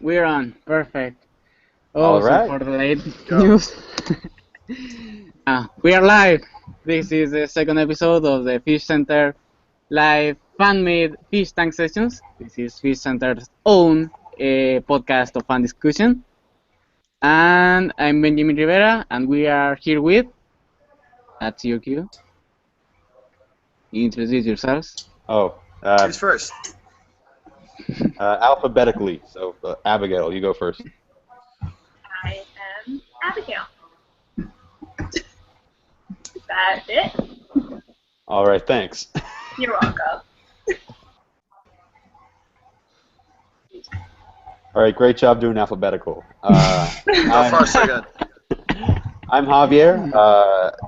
We're on. Perfect. All Oh, so right. for the late news. We are live. This is the second episode of the FishCenter live fan-made fish tank sessions. This is FishCenter's own podcast of fan discussion. And I'm Benjamin Rivera, and we are here with. That's your cue. Introduce yourselves. Oh, Who's first? alphabetically. So, Abigail, you go first. I am Abigail. Is that it? All right, thanks. You're welcome. All right, great job doing alphabetical. So far, so good. I'm Javier,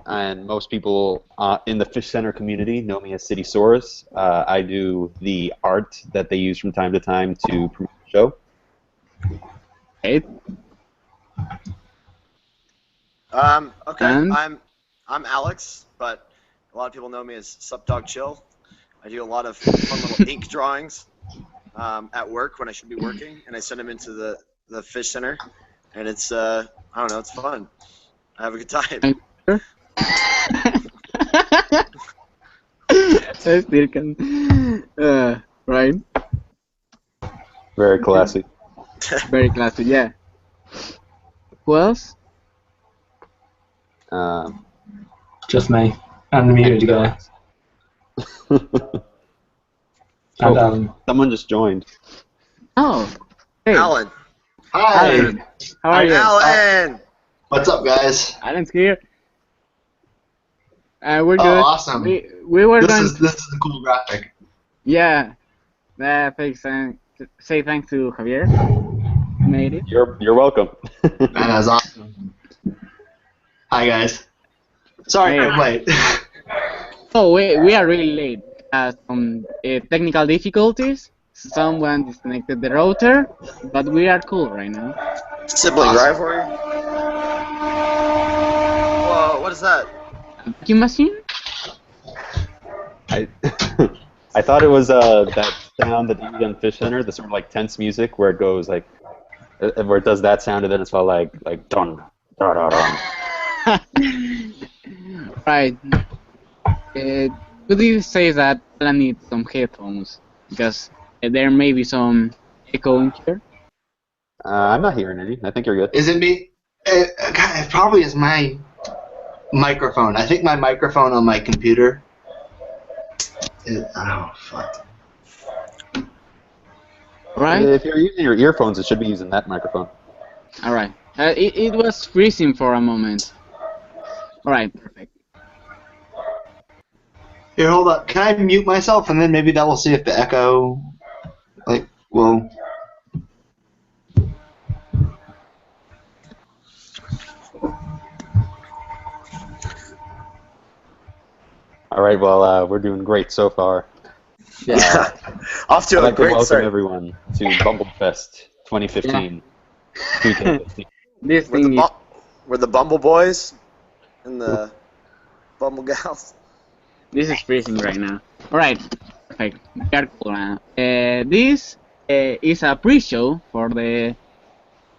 and most people in the Fish Center community know me as City Source. I do the art that they use from time to time to promote the show. Hey. Okay. And? I'm Alex, but a lot of people know me as Sup Dog Chill. I do a lot of fun little ink drawings at work when I should be working, and I send them into the Fish Center, and it's I don't know, it's fun. I have a good time. I still can. Right? Very classy. Very classy, yeah. Who else? Just me. I'm the muted guy. And Someone just joined. Oh, hey. Alan. Hi. Alan. How are you? Alan. What's up, guys? Alan's here. We're Oh, good. awesome. We were This going. is a cool graphic. Yeah. Thanks. Say thanks to Javier. Made it. You're welcome. That is awesome. Hi, guys. Sorry, Hey. I'm late. Oh, we are really late. Some technical difficulties. Someone disconnected the router, but we are cool right now. Sibling rivalry. Whoa, what is that? Vacuum machine? I I thought it was that sound that you use on Fish Center, the sort of like tense music where it goes like, where it does that sound and then it's all like dun dun dun dun. Right. Could you say that I need some headphones because there may be some echo in here? I'm not hearing any. I think you're good. Is it me? God, it probably is my microphone. I think my microphone on my computer is... Oh, fuck. Right. If you're using your earphones, it should be using that microphone. All right. It was freezing for a moment. All right. Perfect. Here, hold up. Can I mute myself, and then maybe that will see if the echo, like, will... All right. Well, we're doing great so far. Yeah. Off to I'd a like to great welcome start. everyone to BumbleFest 2015. 2015. This We're thing is. we're the Bumble Boys and the Bumble Gals. This is freezing right now. Alright, perfect. We are cool now. This is a pre-show for the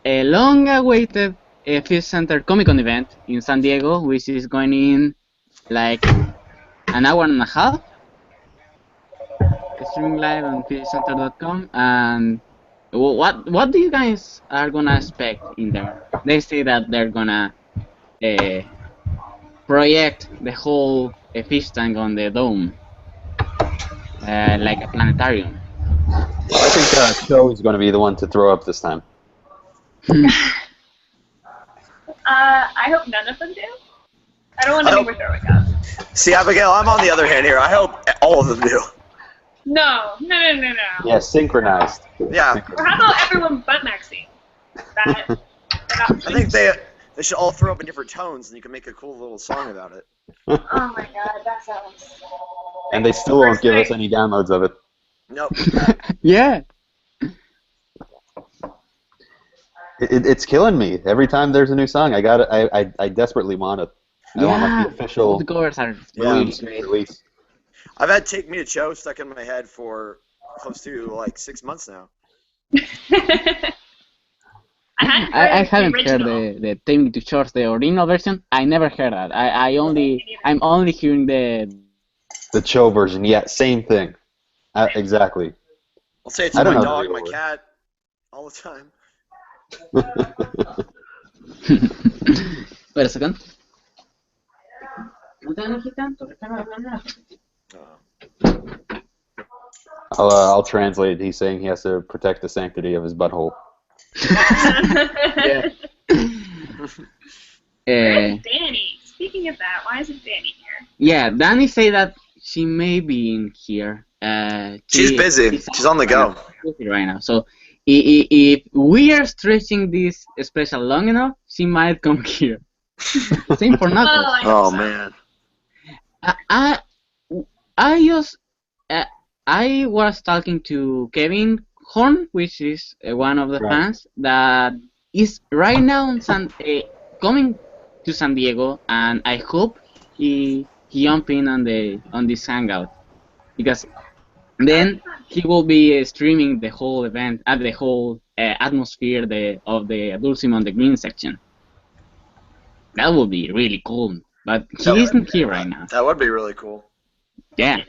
long-awaited Fish Center Comic Con event in San Diego, which is going in like an hour and a half. Streaming live on FishCenter.com. And what do you guys are gonna expect in there? They say that they're gonna project the whole fish tank on the dome, like a planetarium. I think Joe is going to be the one to throw up this time. I hope none of them do. I don't want to be we're throwing up. See, Abigail, I'm on the other hand here. I hope all of them do. No. Yeah, synchronized. Yeah. Or how about everyone but Maxine? That. I think they should all throw up in different tones, and you can make a cool little song about it. Oh my god, that sounds. And they still won't give us any downloads of it. Nope. Yeah. It's killing me. Every time there's a new song, I desperately want it. I want like the All official the covers are Yeah. really great. release. I've had Take Me to Cho stuck in my head for close to like 6 months now. I heard the haven't heard original. the Take Me to Shores, the original version. I never heard that. I'm only hearing The Cho version, yeah, same thing. Exactly. I'll say it I to don't my know dog, the my real cat, all the time. Wait a second. I'll translate. He's saying he has to protect the sanctity of his butthole. Yeah. Where's Danny? Speaking of that, why isn't Danny here? Yeah, Danny say that she may be in here. She's busy. She's on the go. Busy right now. So if we are stretching this special long enough, she might come here. Same for Knuckles. Oh man. I was talking to Kevin Horn, which is one of the Right. fans that is right now in coming to San Diego, and I hope he jump in on this hangout, because then he will be streaming the whole event at the whole atmosphere of the Adult Swim on the Green section. That would be really cool, but he isn't here right now. That would be really cool. Yeah.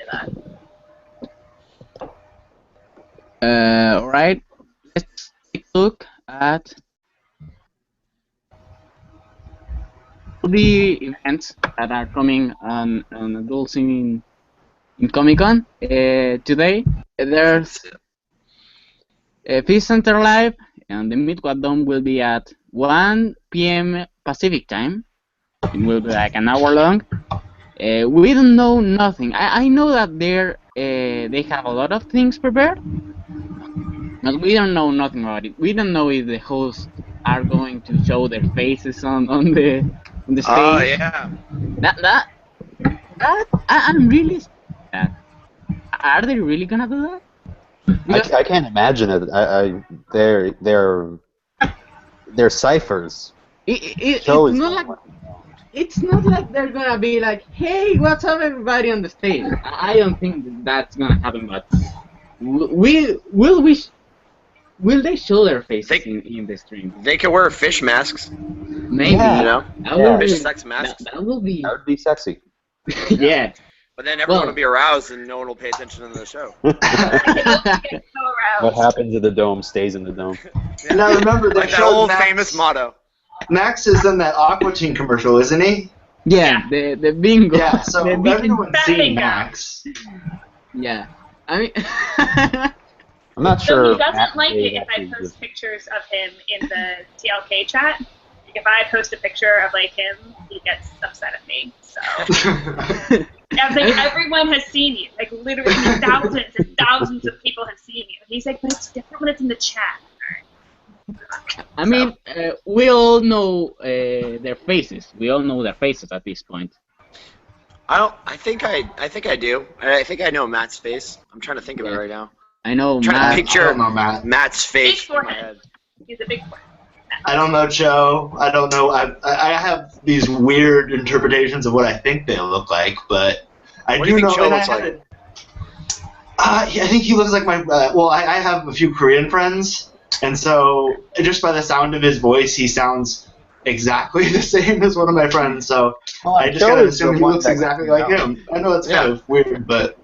Alright, let's take a look at the events that are coming on Adult Swim in Comic-Con. Today, there's FishCenter Live, and the Midwest Dome will be at 1 p.m. Pacific time. It will be like an hour long. We don't know nothing. I know that they have a lot of things prepared, but we don't know nothing about it. We don't know if the hosts are going to show their faces on the stage. Oh yeah. That I'm really scared. Are they really gonna do that? Because I can't imagine it. They're ciphers. it's not like they're gonna be like, hey, what's up, everybody on the stage. I don't think that's gonna happen. But will they show their faces in the stream? They could wear fish masks. Maybe. Yeah. You know, That will fish be, sex masks. that will be. That would be sexy. Yeah. But then everyone Well- will be aroused and no one will pay attention to the show. Get so What aroused. happens in the dome stays in the dome. And I remember they Like that showed old Max. famous motto. Max is in that Aqua Teen commercial, isn't he? Yeah, the bingo. Yeah, so the everyone's That seen bingo. Max. Yeah. I mean, I'm not So sure. he doesn't Matt like Dave it if I actually post just- pictures of him in the TLK chat. If I post a picture of like him, he gets upset at me. So I was like, everyone has seen you. Like literally thousands and thousands of people have seen you. He's like, but it's different when it's in the chat. I mean, we all know their faces. We all know their faces at this point. I think I do. I think I know Matt's face. I'm trying to think of it right now. I know I'm trying Matt. to picture I don't know, Matt. Matt's face Big in my forehead. head. He's a big one. I don't know Joe. I don't know. I have these weird interpretations of what I think they look like, but I What do do you know. think Joe and looks I have like? it- I think he looks like my. Well, I have a few Korean friends, and so just by the sound of his voice, he sounds exactly the same as one of my friends. So I just gotta assume he looks exactly like him. I know it's kind of weird, but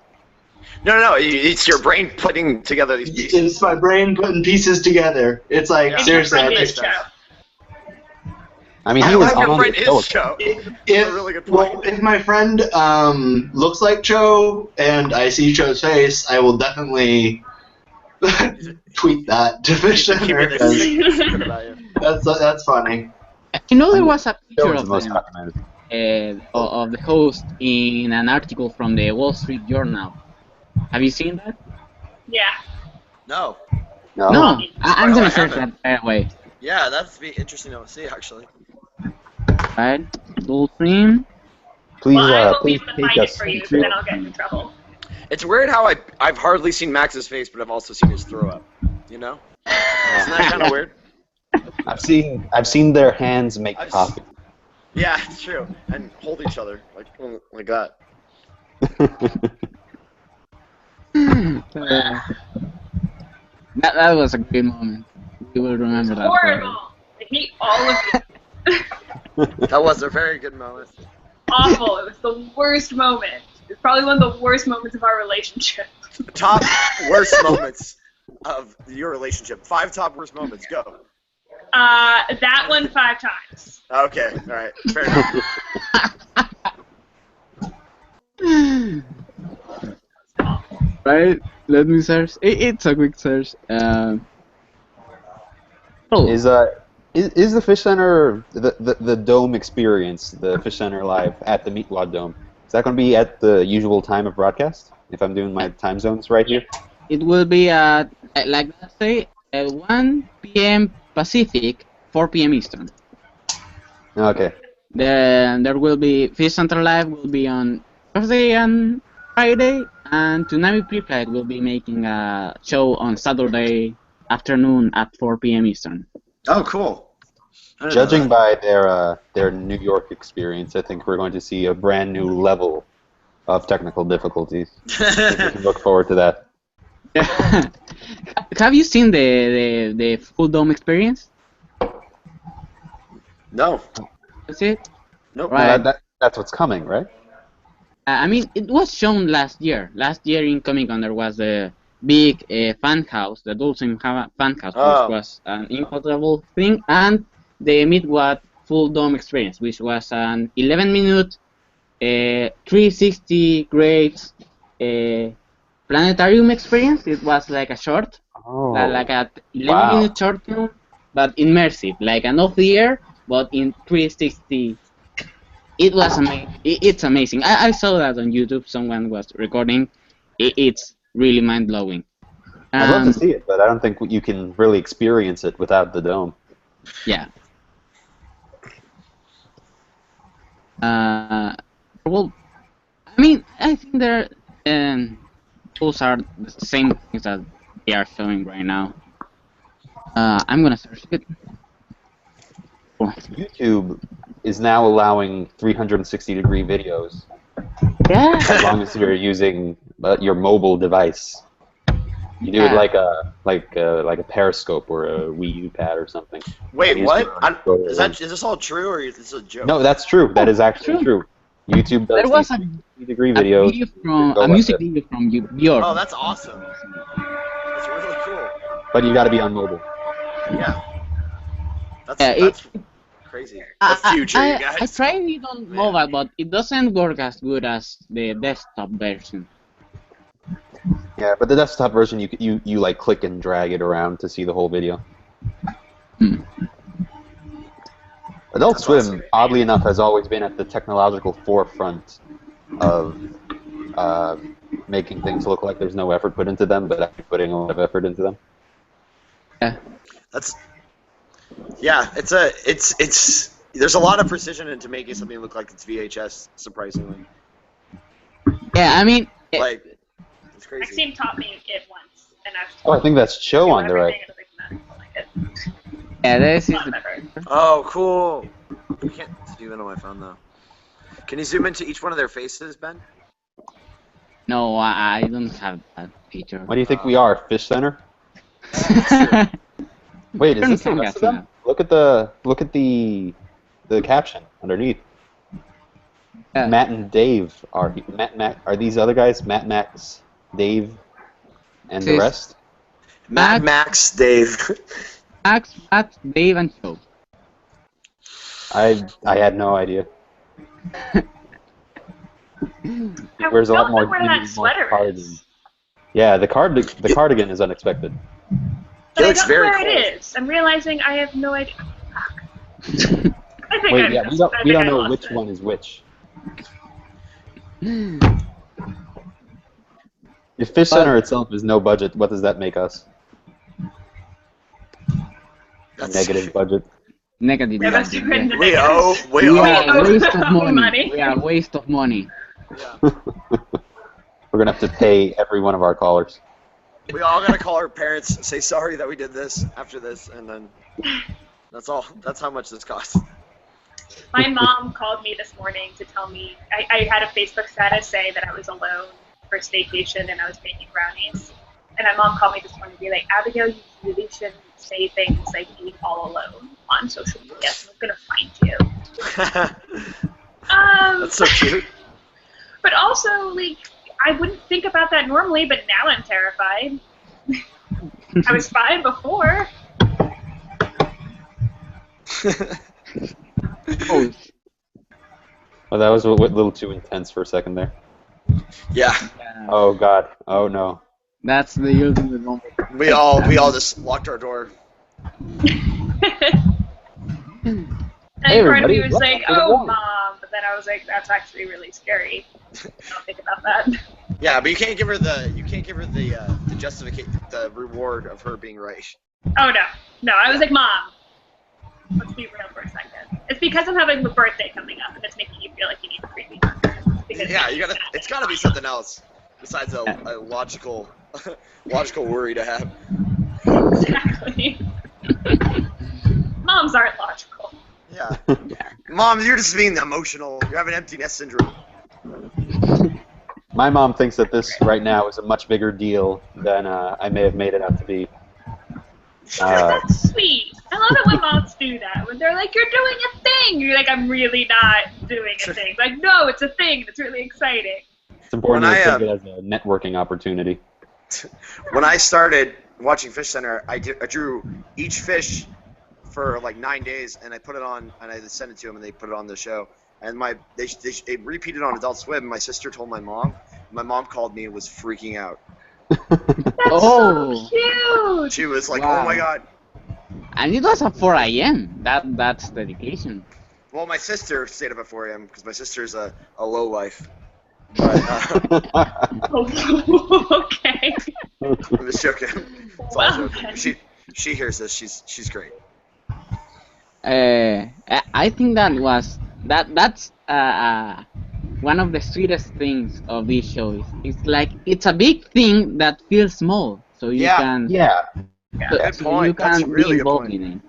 No, it's your brain putting together these pieces. it's my brain putting pieces together. It's like Yeah. seriously. I Friend think is Joe. I mean, I he was like your on friend the show. is Joe. if, That's a really good point. well, if my friend looks like Cho and I see Cho's face, I will definitely tweet that to Keep FishCenter it a 'cause secret about you. that's funny. I know there was a Show picture is of the most them, documented. of the host in an article from the Wall Street Journal. Have you seen that? Yeah. No. No. No, I'm Oh, I gonna search that haven't. right away. Yeah, that'd be interesting to see actually. Right? Adult Swim. Please, Well, I won't be please able to take find it us. for you, so then I'll get in trouble. It's weird how I've hardly seen Max's face, but I've also seen his throw up. You know? Isn't that kind of weird? I've seen their hands make I've- coffee. Yeah, it's true. And hold each other like that. That was a good moment. We will remember that. Horrible. I hate all of you. That was a very good moment. Awful. It was the worst moment. It's probably one of the worst moments of our relationship. Top worst moments of your relationship. 5 top worst moments. Go. That one 5 times. Okay. All right. Fair enough. Right? Let me search. It's a quick search. Oh. Is the Fish Center the Dome experience, the Fish Center live at the Meatwad Dome? Is that going to be at the usual time of broadcast? If I'm doing my time zones right here. It will be at, like let's say, 1 p.m. Pacific, 4 p.m. Eastern. Okay. Then there will be Fish Center Live will be on Thursday and Friday, and Tsunami Pre-Flight will be making a show on Saturday afternoon at 4 p.m. Eastern. Oh, cool. Judging by their New York experience, I think we're going to see a brand new level of technical difficulties. I think we can look forward to that. Have you seen the full dome experience? No. That's it? Nope. Right. That's what's coming, right? I mean, it was shown last year. Last year in Comic Con there was a big fan house, the Dulcim fan house, Oh. which was an incredible thing, and the Midwat full dome experience, which was an 11-minute, 360 grades planetarium experience. It was like a short, like a 11-minute short film, but immersive, like an off-the-air, but in 360. It was amazing. It's amazing. I saw that on YouTube. Someone was recording. It's really mind-blowing. I'd love to see it, but I don't think you can really experience it without the dome. Yeah. Well, I mean, I think those are the same things that they are showing right now. I'm gonna search it. YouTube is now allowing 360-degree videos. Yeah. As long as you're using your mobile device. You do it like a Periscope or a Wii U pad or something. Wait, what? Is this all true or is this a joke? No, that's true. That is actually true. YouTube does There was a 360-degree videos. A music video from Björk. Oh, that's awesome. That's really cool. But you got to be on mobile. Yeah. That's crazy. The future, you guys. I tried it on mobile, but it doesn't work as good as the desktop version. Yeah, but the desktop version, you like click and drag it around to see the whole video. Adult Swim, oddly enough, has always been at the technological forefront of making things look like there's no effort put into them, but actually putting a lot of effort into them. Yeah. It's there's a lot of precision into making something look like it's VHS, surprisingly. Yeah, I mean, it's crazy. Maxime taught me it once, and I've Oh, I think that's Cho on the right. Yeah, this is Oh, cool. I can't do that on my phone though. Can you zoom into each one of their faces, Ben? No, I don't have that feature. What do you think we are, Fish Center? Wait, is this the rest of them? Look at the caption underneath. Yeah. Matt and Dave are these other guys? Matt, Max, Dave, and the rest? Max, Dave. Max, Matt, Dave, and Joe. I had no idea. He wears a lot more. Where that sweater is. Yeah, the cardigan is unexpected. But I don't know where it is. I'm realizing I have no idea. Wait, yeah, we don't know which one is which. If Fish Center itself is no budget, what does that make us? Negative budget. Negative budget. We owe waste of money. We are waste of money. Yeah. We're gonna have to pay every one of our callers. We all gotta call our parents, say sorry that we did this after this, and then that's all. That's how much this costs. My mom called me this morning to tell me I had a Facebook status say that I was alone for staycation and I was making brownies. And my mom called me this morning to be like, Abigail, you really shouldn't say things like being all alone on social media, so I'm gonna find you. That's so cute. But also, like, I wouldn't think about that normally, but now I'm terrified. I was fine before. Oh, Well, that was a little too intense for a second there. Yeah. yeah. Oh God. Oh no. That's the ultimate moment. We all just locked our door. Hey, And part of me everybody, was welcome like, to the oh, wall. Mom. But then I was like, that's actually really scary. I don't think about that. Yeah, but you can't give her the justification, the reward of her being right. Oh, no. No, I was like, Mom, let's be real for a second. It's because I'm having a birthday coming up, and it's making you feel like you need to treat me. Yeah, it's gotta be something else besides a logical worry to have. Exactly. Moms aren't logical. Yeah. Mom, you're just being emotional. You have an empty nest syndrome. My mom thinks that this right now is a much bigger deal than I may have made it out to be. That's sweet. I love it when moms do that. When they're like, you're doing a thing. You're like, I'm really not doing a thing. Like, no, it's a thing. It's really exciting. It's important When to I, take it as a networking opportunity. When I started watching FishCenter, I drew each fish for like 9 days, and I put it on, and I sent it to them, and they put it on the show. And they repeated on Adult Swim. My sister told my mom. My mom called me and was freaking out. That's so cute. She was like, Wow. "Oh my God." And it was at 4 a.m. That's dedication. Well, my sister stayed up at 4 a.m. because my sister's a low life. But Oh, okay. I'm just joking. It's all Wow. joking. She hears this. She's great. I think that's one of the sweetest things of this show. It's like it's a big thing that feels small, so you Yeah. can Yeah. Good so point. you That's can really be good involved point. in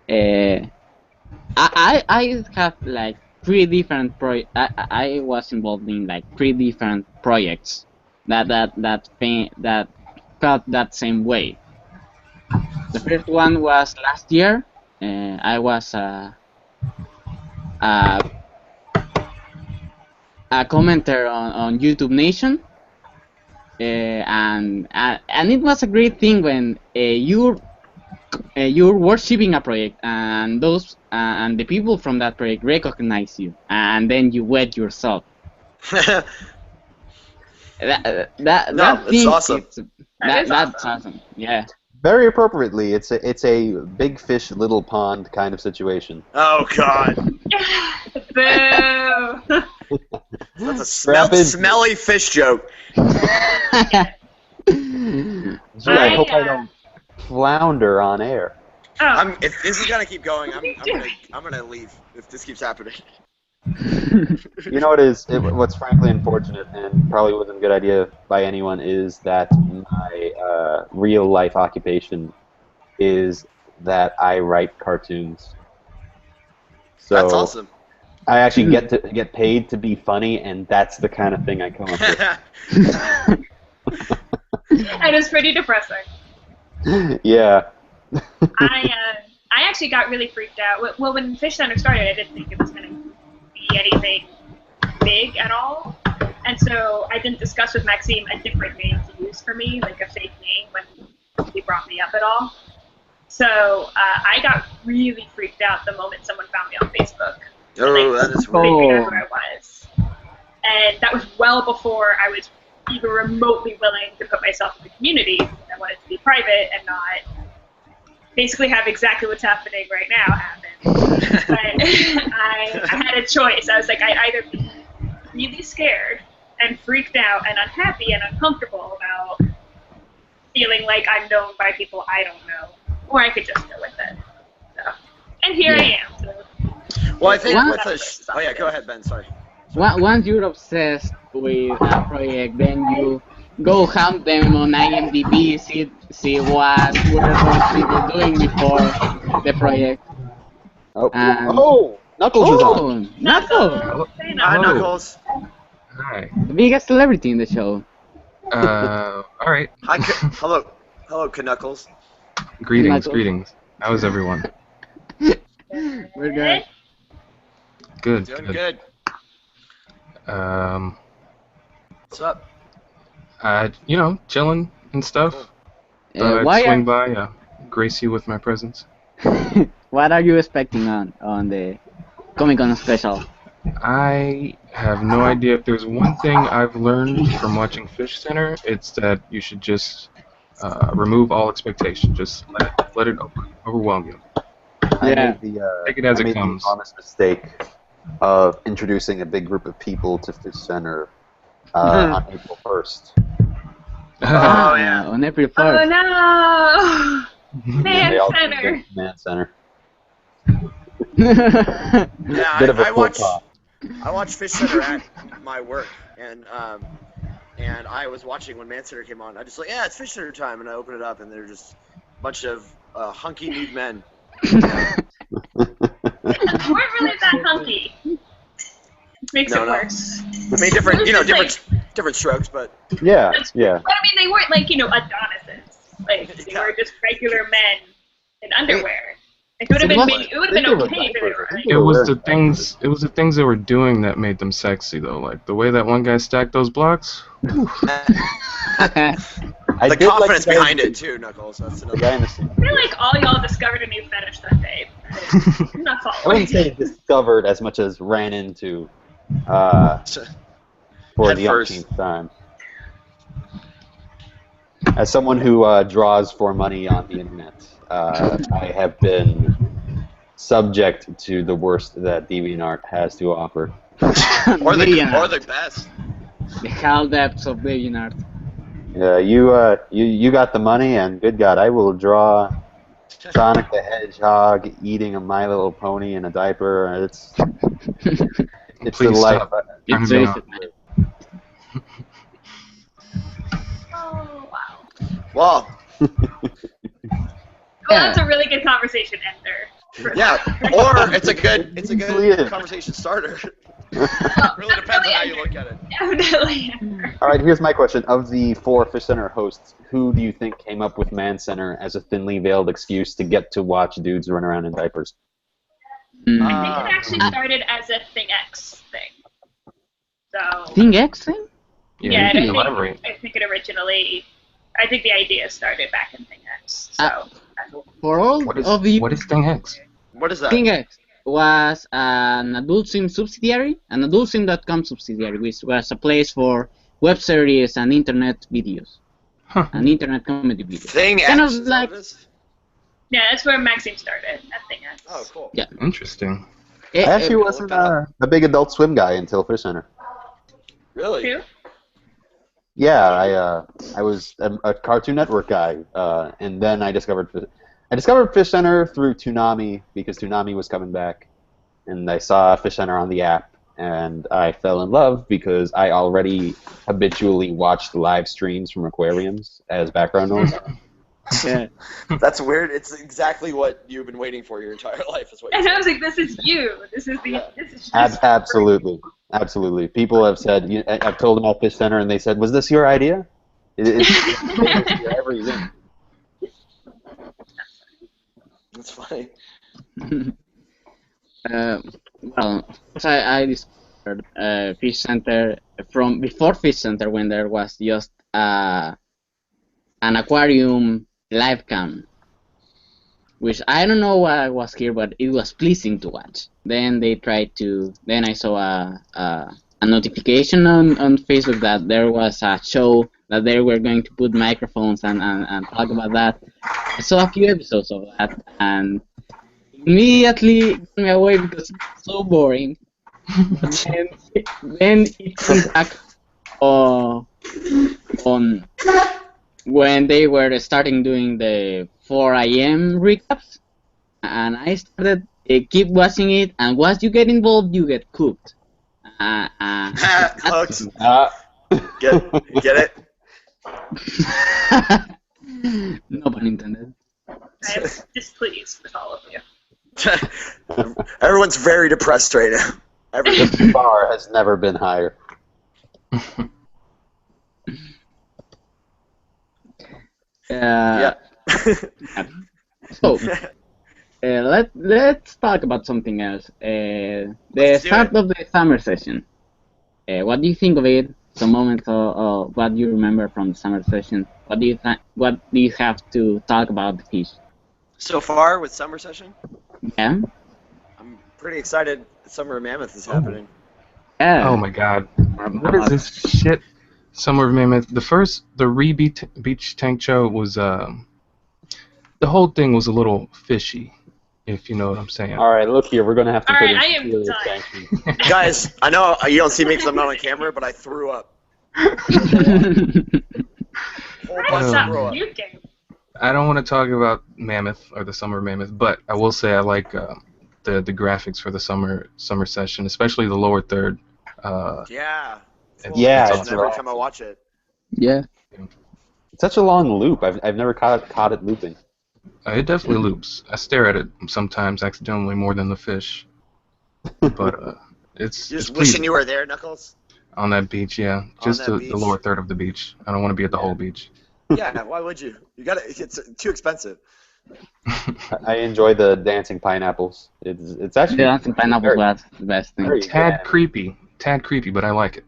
it. I have like 3 different I was involved in like 3 different projects that felt that same way. The first one was last year. I was a commenter on YouTube Nation, and it was a great thing when you're worshiping a project and those and the people from that project recognize you, and then you wet yourself. That it's thing, awesome. That's awesome. Yeah. Very appropriately, it's a big fish, little pond kind of situation. Oh God. Boo. That's a Strap in. smelly fish joke. Gee, I hope I don't flounder on air. Oh. If this is gonna keep going, I'm gonna leave if this keeps happening. You know what what's frankly unfortunate and probably wasn't a good idea by anyone is that my real life occupation is that I write cartoons. So That's awesome. I actually get paid to be funny, and that's the kind of thing I come up with. And it's pretty depressing. Yeah. I actually got really freaked out. Well, when FishCenter started, I didn't think it was going to be anything big at all. And so I didn't discuss with Maxime a different name to use for me, like a fake name, when he brought me up at all. So I got really freaked out the moment someone found me on Facebook. Oh, that is Figured weird. out who I was. And that was well before I was even remotely willing to put myself in the community. I wanted to be private and not basically have exactly what's happening right now happen. But I had a choice. I was like, I'd either be really scared and freaked out and unhappy and uncomfortable about feeling like I'm known by people I don't know, or I could just go with it. So, and here I am. So. Well, I think What? oh yeah, go ahead, Ben. Sorry. Once you're obsessed with a project, then you go hunt them on IMDb, see what were those people doing before the project. Knuckles is on. Knuckles! Say Hi, no. Knuckles. Hi. The biggest celebrity in the show. All right. Hi, hello, Knuckles. Greetings, Knuckles. greetings. How is everyone? We're good. Good. Doing good. What's up? Chilling and stuff. Cool. Thought I'd Why swing by, grace you with my presence. what are you expecting on the Comic Con special? I have no idea. If there's one thing I've learned from watching FishCenter, it's that you should just remove all expectation. Just let it overwhelm you. I Yeah. made the Take it as I it made comes. the honest mistake of introducing a big group of people to Fish Center on April 1st. Oh, yeah. On April Oh 1st. no! And Man they all Center. came to Man Center. Yeah, Bit of a I full watch pop. Fish Center at my work, and I was watching when Man Center came on. I just like, yeah, it's Fish Center time, and I open it up, and they're just a bunch of hunky nude men. They weren't really that hunky. Makes No, it no. worse. I mean, different, It was just different strokes, but Yeah, yeah. But I mean, they weren't like, Adonises. Like, they were just regular men in underwear. It would have been Exactly. it would have been They were okay if they diapers. were. I think It they were was wearing the things. It was the things they were doing that made them sexy, though. Like the way that one guy stacked those blocks. I the did like confidence the guy- behind it too, Knuckles. That's The another. guy in the suit. I feel like all y'all discovered a new fetish that day. I'm not I following. wouldn't say discovered as much as ran into for Head the first. umpteenth time. As someone who draws for money on the internet, I have been subject to the worst that DeviantArt has to offer. Or DeviantArt. the best. The hell depths of DeviantArt. You got the money, and good God, I will draw Sonic the Hedgehog eating a My Little Pony in a diaper. It's the Please life. stop. It's Turn me basic, off. man. Oh wow. Well, Well, that's a really good conversation ender. yeah. Or it's a good Easily is. conversation starter. Well, Really depends on how you look at it. Definitely ender. All right, here's my question: of the 4 Fish Center hosts, who do you think came up with Man Center as a thinly veiled excuse to get to watch dudes run around in diapers? Mm. I think it actually started as a Thing X thing. So Thing X thing? Yeah, and you can elaborate. I think the idea started back in Thing X. So For all What is of you, what is Thing X? What is that? Thing X was an Adult Swim subsidiary, an AdultSwim.com subsidiary, which was a place for web series and internet videos, Huh. and internet comedy videos. Thing Kind X. of Is that like- what it is? yeah, that's where Maxime started at Thing X. Oh, cool. Yeah. Interesting. I actually look wasn't that a big Adult Swim guy until Fish Center. Really? Two? Yeah, I was a Cartoon Network guy, and then I discovered Fish Center through Toonami because Toonami was coming back, and I saw Fish Center on the app, and I fell in love because I already habitually watched live streams from aquariums as background noise. Yeah. That's weird. It's exactly what you've been waiting for your entire life. Is what And you I was like, this is you. This is just Absolutely. People have said, I've told them about Fish Center, and they said, "Was this your idea?" It's every week. That's funny. Well, I discovered Fish Center from before Fish Center when there was just an aquarium live cam, which I don't know why I was here, but it was pleasing to watch. Then I saw a notification on Facebook that there was a show that they were going to put microphones and talk about that. I saw a few episodes of that and immediately got me away because it's so boring. But then it came back on when they were starting doing the 4 a.m. recaps, and I started keep watching it, and once you get involved, you get cooked. Hooked. Get it? No pun intended. I'm displeased with all of you. Everyone's very depressed right now. Everyone. The bar has never been higher. Yeah. So, let's talk about something else. The Let's do start it. of the summer session. What do you think of it? Some moments of what you remember from the summer session. What do you have to talk about the fish? So far with summer session, Yeah. I'm pretty excited. The summer of Mammoth is happening. Yeah. Oh my god. What is this shit? Summer of Mammoth. The Beach Tank Show was, the whole thing was a little fishy, if you know what I'm saying. All right, look here. We're gonna have to All put right, in I am serious done. sanctions. Guys, I know you don't see me because I'm not on camera, but I threw up. Whole I bunch of stopped throw up. puking. I don't want to talk about Mammoth or the Summer of Mammoth, but I will say I like the graphics for the summer session, especially the lower third. Yeah. Yeah, It's it's every awesome. time I watch it. Yeah. It's such a long loop. I've never caught it looping. It definitely loops. I stare at it sometimes accidentally more than the fish, but it's You're it's just wishing pleasing you were there, Knuckles? on that beach. Yeah, just that the beach. lower third of the beach. I don't want to be at the whole beach. Yeah, why would you? It's too expensive. I enjoy the dancing pineapples. It's actually The dancing pineapples was the best thing. very Tad good. creepy, but I like it.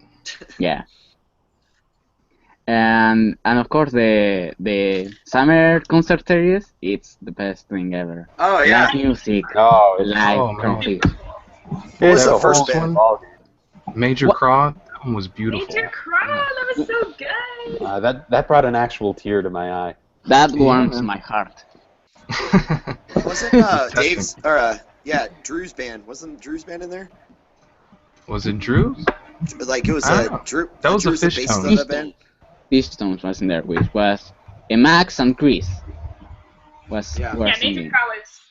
Yeah. And of course the summer concert series, it's the best thing ever. Oh yeah. Live music, Oh, it's live Oh, man. concert. What was it's the a first whole band? ball game. Major What? Craw, that one was beautiful. Major Craw, that was so good. That brought an actual tear to my eye. That Yeah, warms man. my heart. Wasn't Touching. Dave's Drew's band? Wasn't Drew's band in there? Was it Drew? Like it was I don't know. Drew. That was the Drew's the Fish bassist Tones. of that band. Pistons was in there, which was Max and Chris. Was Yeah. were Yeah, singing. Major Craw was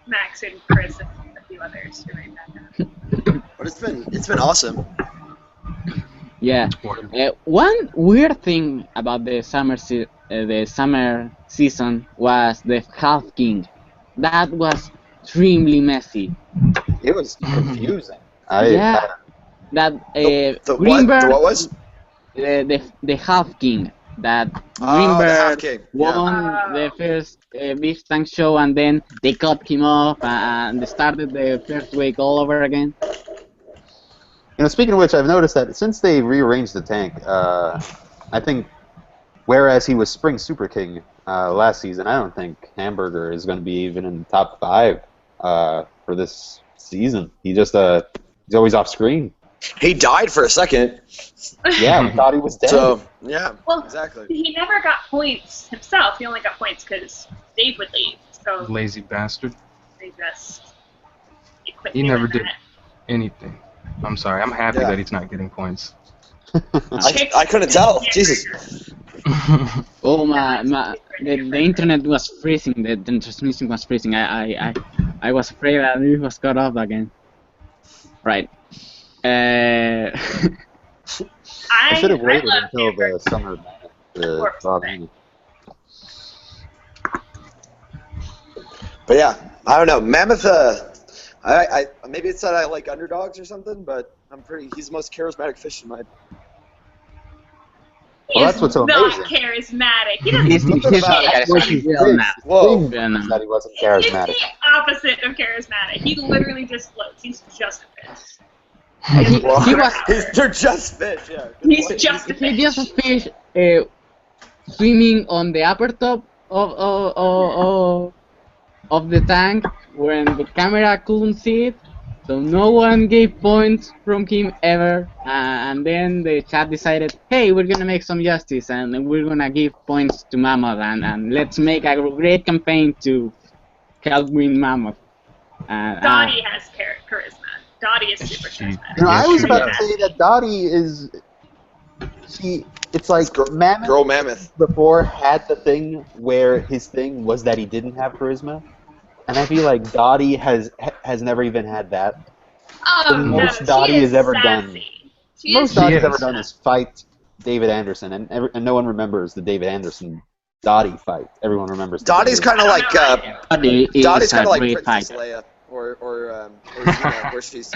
Max and Chris and a few others who made that down. But it's been awesome. Yeah. One weird thing about the summer season was the Half King. That was extremely messy. It was confusing. Yeah. That The what? Greenbird, The what was? the Half King. That Oh, the Half Greenbird King. Yeah. won the first Beef Tank show, and then they cut him off and they started the first week all over again. Speaking of which, I've noticed that since they rearranged the tank, I think, whereas he was Spring Super King last season, I don't think Hamburger is going to be even in the top 5 for this season. He's always off screen. He died for a second. Yeah, we thought he was dead. So yeah, Well, exactly. he never got points himself. He only got points because Dave would leave. So Lazy bastard. they just equipped He me never with did that. anything. I'm sorry. I'm happy Yeah. that he's not getting points. I couldn't tell. Jesus. Oh the internet was freezing. The transmission was freezing. I was afraid that it was cut off again. Right. I should have waited love until Hamburger. the summer. But yeah, I don't know. Mammoth. I maybe it's that I like underdogs or something, but he's the most charismatic fish in my. He Well, is that's what's so not amazing. charismatic. He doesn't. He's What about charismatic. Whoa. Whoa. That he wasn't He's charismatic. the opposite of charismatic. He literally just floats. He's just a fish. He was They're just fish. Yeah. He's just a he fish. just a fish swimming on the upper top of the tank when the camera couldn't see it, so no one gave points from him ever. And then the chat decided, hey, we're gonna make some justice and we're gonna give points to Mammoth and let's make a great campaign to help win Mammoth. Dottie has charisma. Dottie is super charismatic. I was she about does. to say that Dottie is. It's like Mammoth Girl Mammoth. before had the thing where his thing was that he didn't have charisma, and I feel like Dottie has never even had that. Oh, The no, most she Dottie is has ever done. sassy. She Most is Dottie's is. ever done is fight David Anderson, and no one remembers the David Anderson Dottie fight. Everyone remembers. the Dottie's David- kind of like Dottie is Dottie's kind a of like great Princess fighter. Leia, or Xena, where she's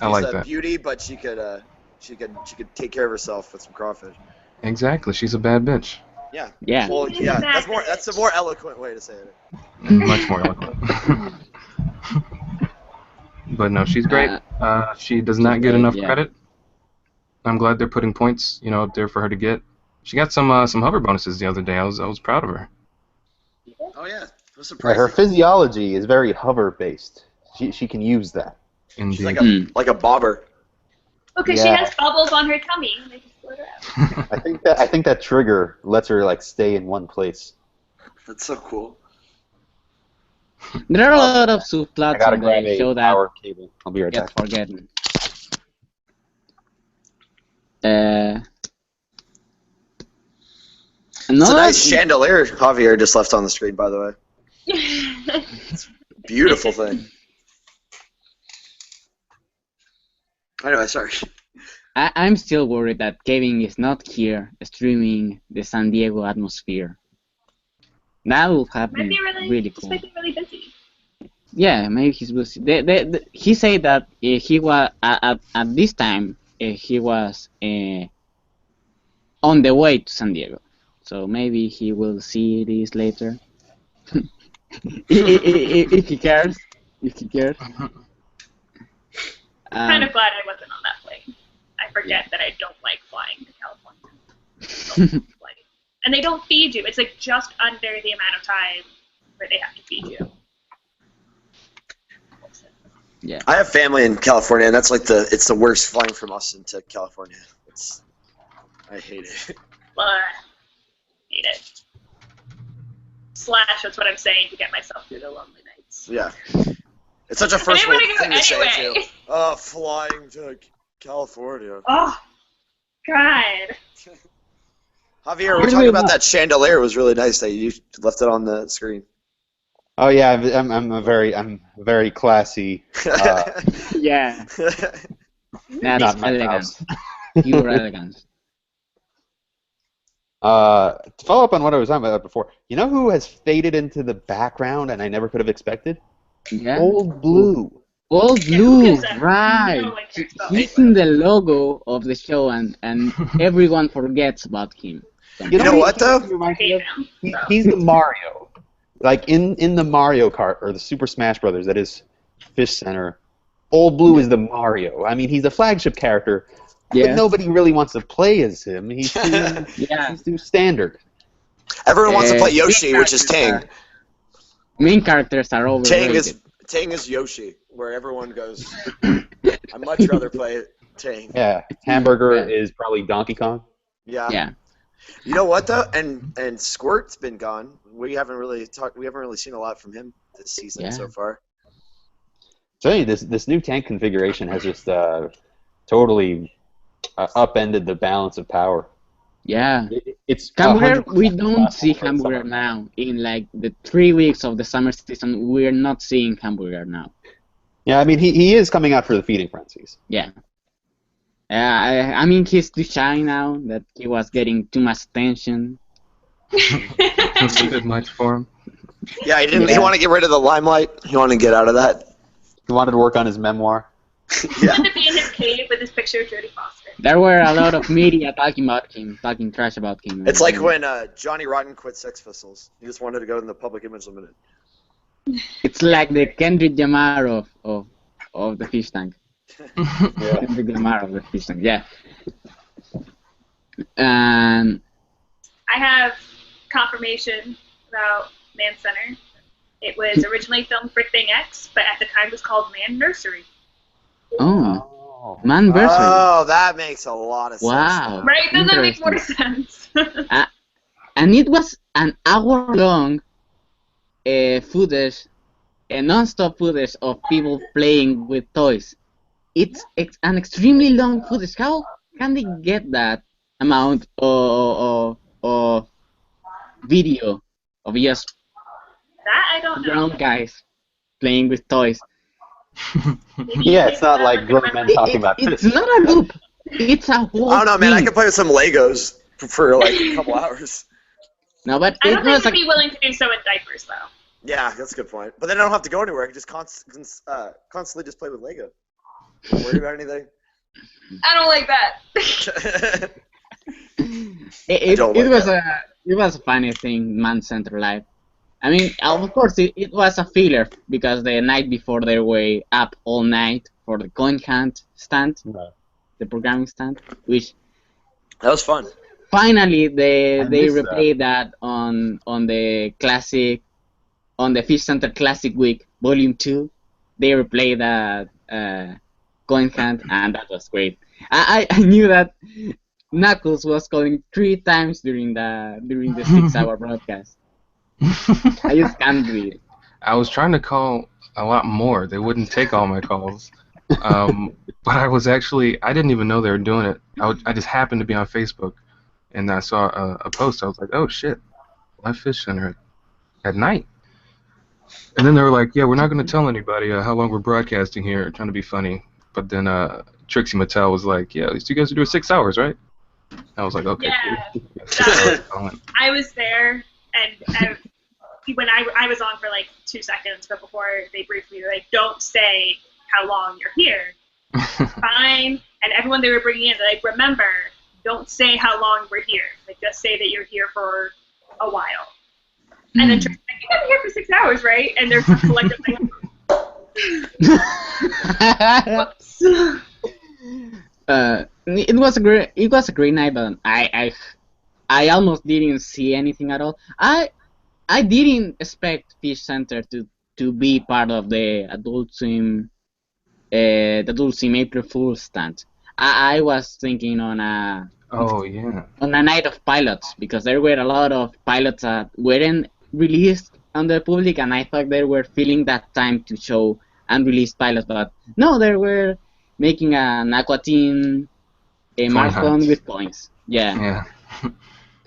I like a that. beauty, but she could take care of herself with some crawfish. Exactly. She's a bad bitch. Yeah. Yeah. Well, She's yeah. a bad That's a more eloquent way to say it. Much more eloquent. But no, she's great. She does not get great, enough yeah. credit. I'm glad they're putting points, up there for her to get. She got some hover bonuses the other day. I was proud of her. Oh yeah, it was Her surprising. physiology is very hover based. She can use that. Indeed. She's like a bobber. Okay, she Yeah. has bubbles on her tummy. They just float around. I think that trigger lets her like stay in one place. That's so cool. There are a lot of I subplots gotta on grab the a show that power cable. I'll be right get back. forgotten. It's a nice chandelier Javier just left on the screen, by the way. Beautiful thing. Anyway, sorry. I'm still worried that Kevin is not here streaming the San Diego atmosphere. That would have Might been be really just cool. might be really busy. Yeah, maybe he's busy. He said that he was at this time he was on the way to San Diego, so maybe he will see this later. if he cares, if he cares. Kind of glad I wasn't on that plane. I forget that I don't like flying to California. And they don't feed you. It's like just under the amount of time where they have to feed you. Yeah. I have family in California, and that's like it's the worst flying from Austin to California. I hate it. Hate it. / that's what I'm saying to get myself through the lonely nights. Yeah. It's such a first world didn't wanna thing go to say, anyway. too. Flying to California. Oh, God. Javier, we're talking about that chandelier. It was really nice that you left it on the screen. Oh yeah, I'm very classy. Yeah. That's Not my elegance. house. Pure elegance. To follow up on what I was talking about before, you know who has faded into the background and I never could have expected? Yeah. Old Blue. Old Yeah, Blue, who gives a- right. no one cares about He's Blue. in the logo of the show, and everyone forgets about him. You know what, though? I hate him. He's the Mario. Like in the Mario Kart or the Super Smash Brothers, that is FishCenter. Old Blue is the Mario. I mean, he's a flagship character, but nobody really wants to play as him. He's too, he's too standard. Everyone wants to play Yoshi, which is Tang. Main characters are overrated. Tang is Yoshi, where everyone goes, I'd much rather play Tang. Yeah, Hamburger is probably Donkey Kong. Yeah. You know what though? And Squirt's been gone. We haven't really seen a lot from him this season so far. So this new tank configuration has just totally upended the balance of power. Yeah. It's Hamburger, 100% we don't see faster than Hamburger summer. now. In like the 3 weeks of the summer season, we're not seeing Hamburger now. Yeah, I mean he is coming out for the feeding frenzies. Yeah. I mean, he's too shy now that he was getting too much attention. It's a bit much for him. Yeah, he didn't. He wanted to get rid of the limelight. He wanted to get out of that. He wanted to work on his memoir. He wanted to be in his cave with his picture of Jodie Foster. There were a lot of media talking about him, talking trash about him. It's like when Johnny Rotten quit Sex Pistols. He just wanted to go in the public image limited. It's like the Kendrick Lamar of the fish tank. Kendrick Lamar of the fish tank. Yeah. And I have confirmation about Man Center. It was originally filmed for Thing X, but at the time was called Man Nursery. Man versus. Oh, that makes a lot of sense. Wow. Right? Doesn't that make more sense? And it was an hour-long footage, a non-stop footage of people playing with toys. It's an extremely long footage. How can they get that amount of video of just That I don't know. grown guys playing with toys? Yeah, it's not like grown men talking about It's fish. not a loop. It's a whole I don't know, man. I thing. could play with some Legos for like a couple hours. No, but I it don't think was I'd be willing to do so in diapers, though. Yeah, that's a good point. But then I don't have to go anywhere. I can just constantly just play with Lego. Don't worry about anything. I don't like that. It was a funny thing, Man Center Live. I mean, of course, it was a filler because the night before they were up all night for the coin hunt stand, Right. the programming stand, which That was fun. finally I they missed that. replayed that on the classic, on the Fish Center Classic Week Volume 2. They replayed that coin hunt, and that was great. I knew that Knuckles was calling 3 times during the 6-hour broadcast. I just can't believe it. I was trying to call a lot more. They wouldn't take all my calls. But I didn't even know they were doing it. I just happened to be on Facebook, and I saw a post. I was like, oh shit, live Fish Center at night. And then they were like, yeah, we're not going to tell anybody how long we're broadcasting here, trying to be funny. But then Trixie Mattel was like, yeah, you guys are doing 6 hours, right? I was like, okay, Yeah. cool. I was there, and when I was on for like 2 seconds, but before they briefed me, like, don't say how long you're here. Fine. And everyone they were bringing in, they're like, remember, don't say how long we're here. Like, just say that you're here for a while. And then Trixie's like, you're gonna be here for 6 hours, right? And they're collectively whoops. It was a great night, but I almost didn't see anything at all. I didn't expect Fish Center to be part of the Adult Swim April Fool's stand. I was thinking on a night of pilots, because there were a lot of pilots that weren't released on the public, and I thought they were filling that time to show unreleased pilots, but no, they were making an Aqua Teen marathon with coins. Yeah.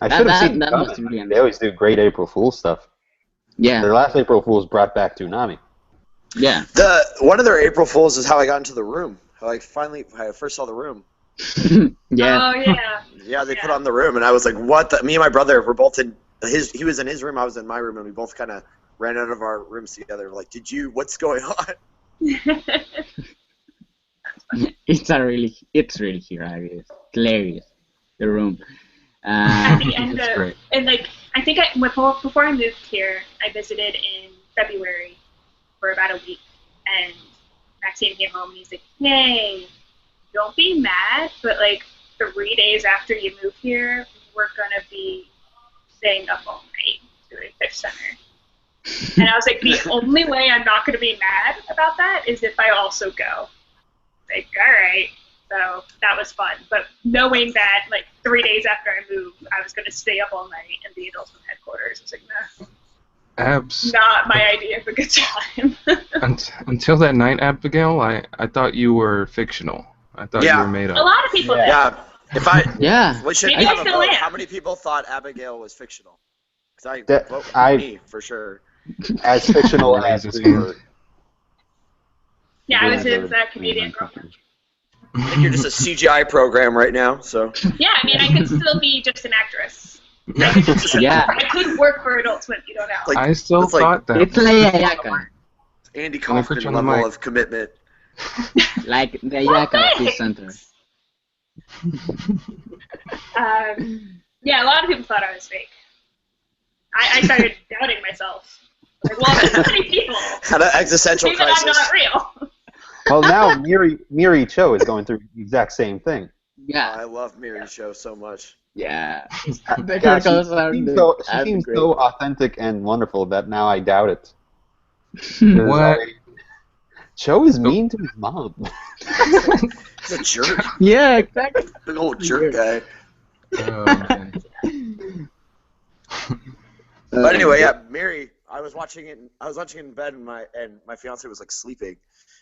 I should have seen that that. was really They always do great April Fool's stuff. Yeah. Their last April Fool's brought back Toonami. Yeah. One of their April Fools is how I got into the room. How I first saw the room. Yeah. Oh, yeah. Yeah, they put on the room, and I was like, what the? Me and my brother were both in he was in his room, I was in my room, and we both kind of ran out of our rooms together. Like, what's going on? It's really hilarious. The room. At the end It's of, great. and like, I think before I moved here, I visited in February for about a week, and Maxine came home and he's like, "Hey, don't be mad, but like 3 days after you move here, we're gonna be staying up all night doing Fish Center." And I was like, the only way I'm not gonna be mad about that is if I also go. Like, all right. So that was fun. But knowing that, like, 3 days after I moved, I was going to stay up all night in the Adult Swim headquarters. I was like, no. Abs. Not my idea of a good time. Until that night, Abigail, I thought you were fictional. I thought you were made up. A lot of people did. Yeah. If I we should Maybe have I a still vote. am. How many people thought Abigail was fictional? Because vote for me for sure. As fictional as we were. Yeah, I was his Canadian girlfriend. I think you're just a CGI program right now, so. Yeah, I mean, I could still be just an actress. Yeah. I could work for Adult Swim, you don't know. Like, I still it's like- thought that. It's like Ayaka. Andy Can I put Kaufman you on the level mic? of commitment. Like the Ayaka of Fish Center. Yeah, a lot of people thought I was fake. I started doubting myself. Like, well, there's so many people. Had an existential Maybe I'm crisis. not real. Well, now Miri Cho is going through the exact same thing. Yeah. I love Miri's show so much. Yeah. Yeah, she seems so authentic and wonderful that now I doubt it. 'Cause What? Cho is mean to his mom. He's a jerk. Yeah, exactly. Big old jerk guy. Oh, man. But anyway, yeah, Miri. I was watching it in bed, and my fiance was like sleeping,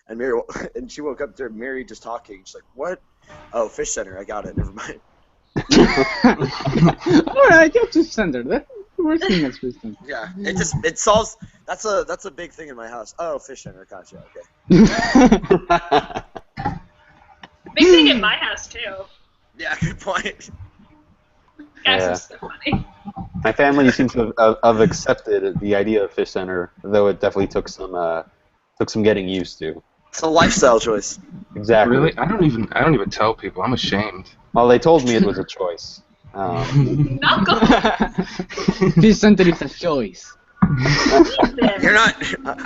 and she woke up to Miri just talking. She's like, "What? Oh, Fish Center. I got it. Never mind." Alright, you're Fish Center. That's the worst thing at Fish Center. Yeah, it solves. That's a big thing in my house. Oh, Fish Center. Gotcha. Okay. Big thing in my house, too. Yeah, good point. Guys Yeah. are so funny. My family seems to have accepted the idea of Fish Center, though it definitely took some getting used to. It's a lifestyle choice. Exactly. Really? I don't even tell people. I'm ashamed. Well, they told me it was a choice. Not good. Fish Center is a choice. You're not.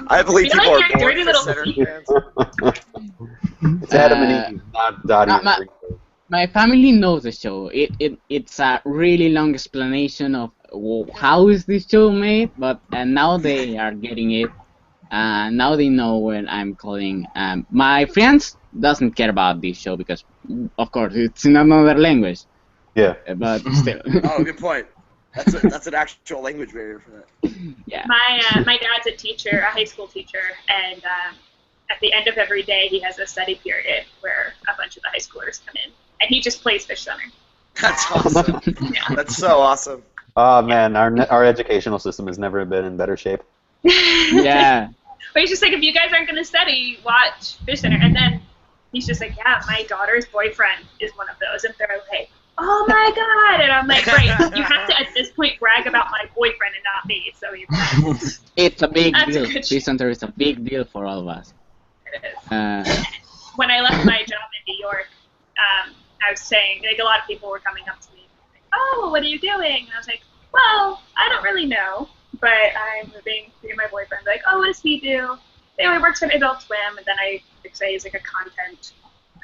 I believe Feel people like are you're born dirty little FishCenter fans. It's Adam and Eve, not Dottie and Greenbird. My family knows the show. It's a really long explanation of how is this show made, but now they are getting it. Now they know when I'm calling. My friends doesn't care about this show because, of course, it's in another language. Yeah. But still. Oh, good point. That's an actual language barrier for that. Yeah. My dad's a teacher, a high school teacher, and at the end of every day he has a study period where a bunch of the high schoolers come in, and he just plays FishCenter. That's awesome. Yeah. That's so awesome. Oh man, our educational system has never been in better shape. Yeah. But he's just like, if you guys aren't going to study, watch FishCenter. And then he's just like, yeah, my daughter's boyfriend is one of those. And they're like, oh my god. And I'm like, right, you have to at this point brag about my boyfriend and not me. So It's a big That's a deal. good FishCenter is a big deal for all of us. it is. Uh, When I left my job in New York, I was saying, like, a lot of people were coming up to me, like, oh, what are you doing? And I was like, well, I don't really know, but I'm moving to my boyfriend. Like, oh, what does he do? Anyway, he works for Adult Swim, and then I could say he's like a content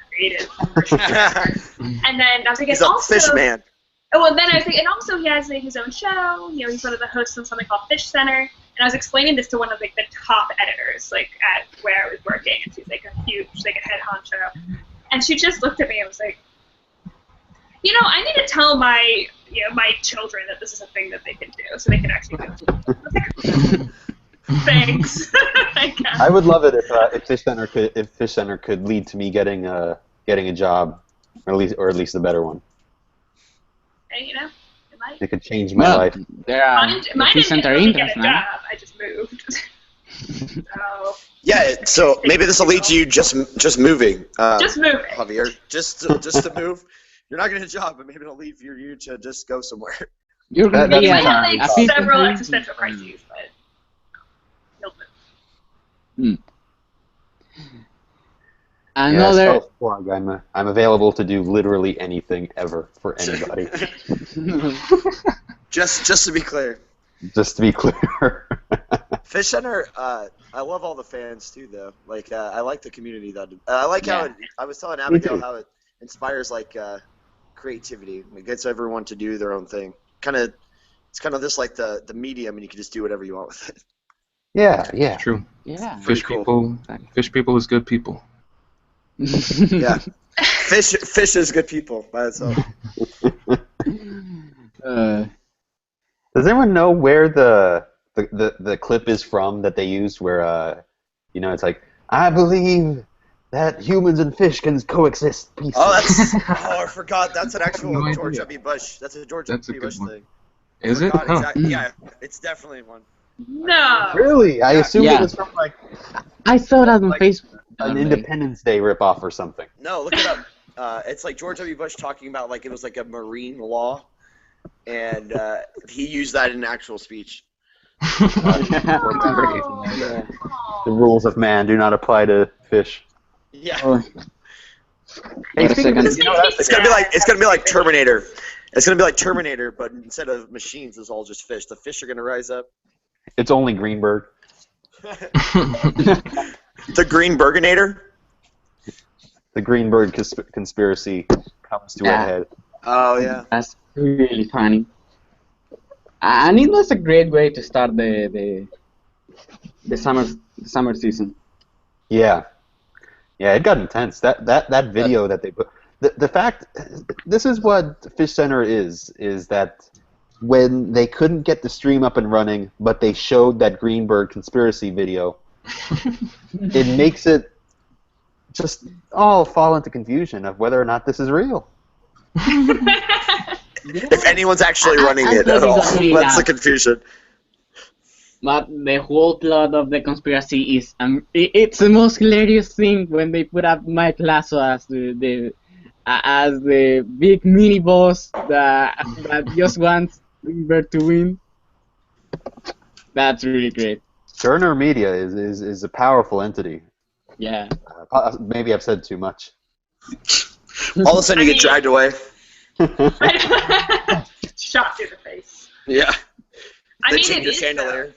creative person. And then I was like, He's and a also, fish man. oh, well, then I was like, and also he has like, his own show. You know, he's one of the hosts on something called FishCenter. And I was explaining this to one of like the top editors, like at where I was working, and she's like a huge, like a head honcho. And she just looked at me and was like, you know, I need to tell my children that this is a thing that they can do, so they can actually do it. I was like, thanks. I guess. I would love it if FishCenter could lead to me getting a job, or at least a better one. And, you know, it might. It could change my life. There are Mine the didn't FishCenter really interest get a now. job. I just moved. So, Yeah, so maybe this will lead to you just moving. just moving. Javier, just to move. You're not getting a job, but maybe it'll lead for you to just go somewhere. You're going to That- be I that's a, have like a several FishCenter existential crises, but he'll move. Another. Yes, plug. I'm available to do literally anything ever for anybody. Just to be clear. Just to be clear. FishCenter, I love all the fans too, though. Like, I like the community that. I like how I was telling Abigail how it inspires like creativity. It gets everyone to do their own thing. It's kind of just like the medium, and you can just do whatever you want with it. Yeah. True. Yeah. Fish people is good people. Yeah, fish is good people by itself. Does anyone know where the clip is from that they used? Where it's like, I believe that humans and fish can coexist peacefully. I forgot. That's an actual No George idea. W. Bush. That's a George That's a W. good Bush one. thing. Is it? Forgot Huh. exactly. Yeah, it's definitely one. No. Really? I assumed Yeah. it was from like I saw that on Facebook. an Independence Day ripoff or something. No, look it up. It's like George W. Bush talking about like it was like a marine law, and he used that in actual speech. The rules of man do not apply to fish. Yeah. Oh, Hey, wait a speaking of second. this, It's gonna be like Terminator. It's gonna be like Terminator, but instead of machines, it's all just fish. The fish are gonna rise up. it's only Greenbird. The Green Burgonator. The Greenbird conspiracy comes to a head. Oh yeah. That's really funny. And it was a great way to start the summer season. Yeah, it got intense. That video that they put. The fact, this is what FishCenter is that when they couldn't get the stream up and running, but they showed that Greenbird conspiracy video, it makes it just all fall into confusion of whether or not this is real. If anyone's actually running it at all, that's the confusion. But the whole plot of the conspiracy is it's the most hilarious thing when they put up Mike Lasso as the big mini boss that just wants Greenbird to win. That's really great. Turner Media is a powerful entity. Yeah. Maybe I've said too much. All of a sudden, you get dragged away. Shot through the face. Yeah. I They mean, change it your is, chandelier.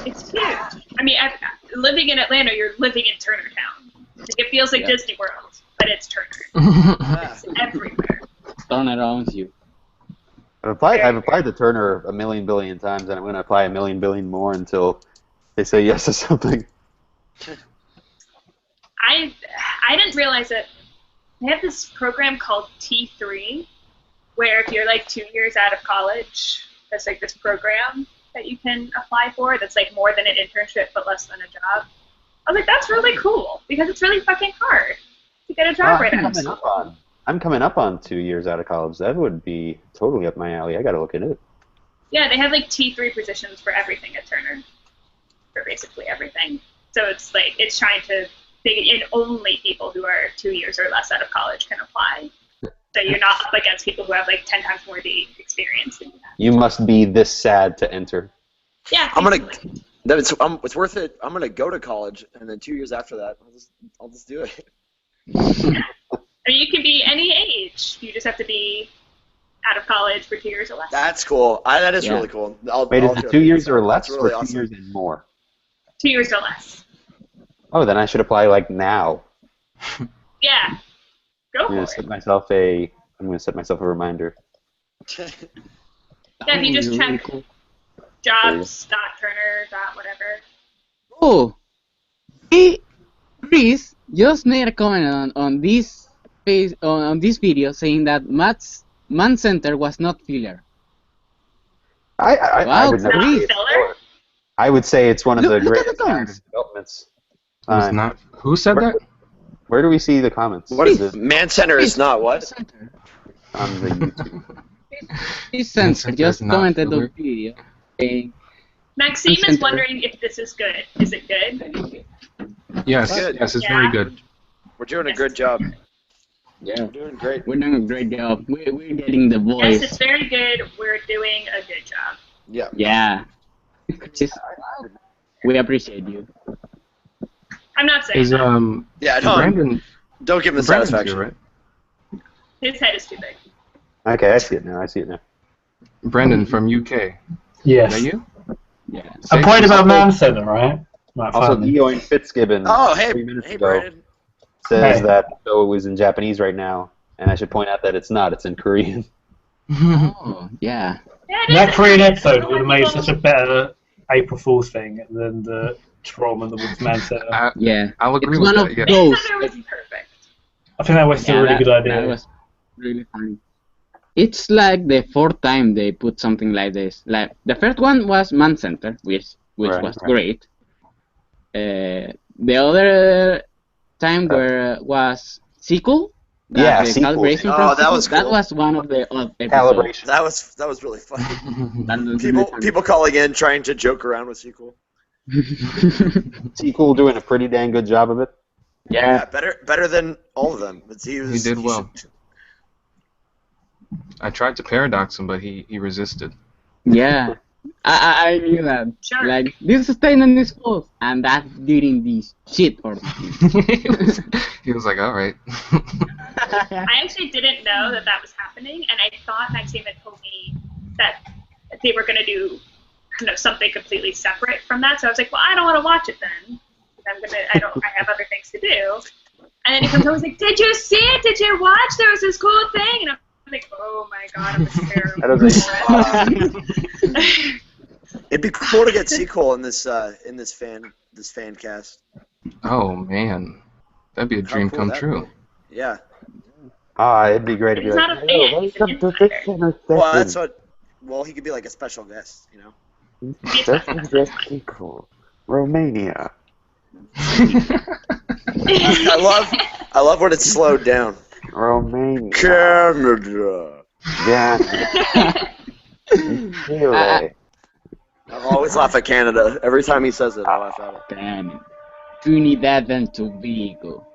It's huge. I mean, living in Atlanta, you're living in Turner Town. Like, it feels like Disney World, but it's Turner. It's everywhere. Turner owns you. I've applied to Turner a million billion times, and I'm going to apply a million billion more until they say yes to something. I didn't realize that they have this program called T3, where if you're like 2 years out of college, there's like this program that you can apply for that's like more than an internship but less than a job. I was like, that's really cool because it's really fucking hard to get a job right out of school. I'm coming up on 2 years out of college. That would be totally up my alley. I got to look into it. Yeah, they have like T3 positions for everything at Turner, for basically everything. So it's like it's trying to and only people who are 2 years or less out of college can apply. So you're not up against people who have like 10 times more the experience than you have. You must be this sad to enter. Yeah, it's worth it. I'm gonna go to college, and then 2 years after that, I'll just do it. I mean, you can be any age. You just have to be out of college for 2 years or less. That's cool. That is really cool. Wait, is it 2 years or less, really or 2 years and more? 2 years or less. Oh, then I should apply like now. Yeah, go for it. I'm gonna set myself a reminder. Yeah, if you just check jobs.turner.whatever. Oh, Chris just made a comment on this on this video saying that Man Center was not filler. I would never say it's filler. I would say it's one of the greatest developments. Not. Who said that? Where do we see the comments? What is it? Man Center is not what? On the YouTube. FishCenter just commented on the video. Maxime is wondering if this is good. Is it good? Yes, it's very good. We're doing a good job. Yeah, we're doing great. We're doing a great job. We're getting the voice. Yes, it's very good. We're doing a good job. Yeah. Yeah. We appreciate you. I'm not saying that. Yeah, Brandon, don't give him the satisfaction. Here, right? His head is too big. Okay, I see it now. Brandon from UK. Yes. Is that you? Yeah. A point about Man Center, right? Also, Eoin Fitzgibbon. Oh, hey, 3 minutes ago Brandon. says that the show was in Japanese right now, and I should point out that it's not. It's in Korean. Oh, yeah. That Korean episode would have made such a better April Fool's thing than the Trauma and the Woods Man Center. Yeah, I'll agree it's with one that. of Yeah. those. Was perfect. I think that was still a really good idea. That was really funny. It's like the fourth time they put something like this. Like the first one was Man Center, which was great. The other time was sequel. Sequel. That was one of the episodes. That was really funny. Really people calling in trying to joke around with sequel. Sequel doing a pretty dang good job of it. Yeah, better than all of them. He did well. I tried to paradox him, but he resisted. Yeah, I knew that. Sure. Like, this is staying in this close, and that's during this shit or He was like, all right. I actually didn't know that was happening, and I thought Maxime had told me that they were going to do something completely separate from that. So I was like, well, I don't want to watch it then. I have other things to do. And then he comes over and was like, did you see it? Did you watch? There was this cool thing. And I'm like, oh my god, I'm terrible. It'd be cool to get sequel in this fan cast. Oh man, that'd be a dream come true. Yeah. It'd be great if He's not a fan. He's an insider. Well, that's what. Well, he could be like a special guest, you know. Sequel, Romania. I love when it's slowed down. Romania. Canada. Yeah. Chile. I always laugh at Canada. Every time he says it, I laugh at it. Damn it. Trinidad and Tobago.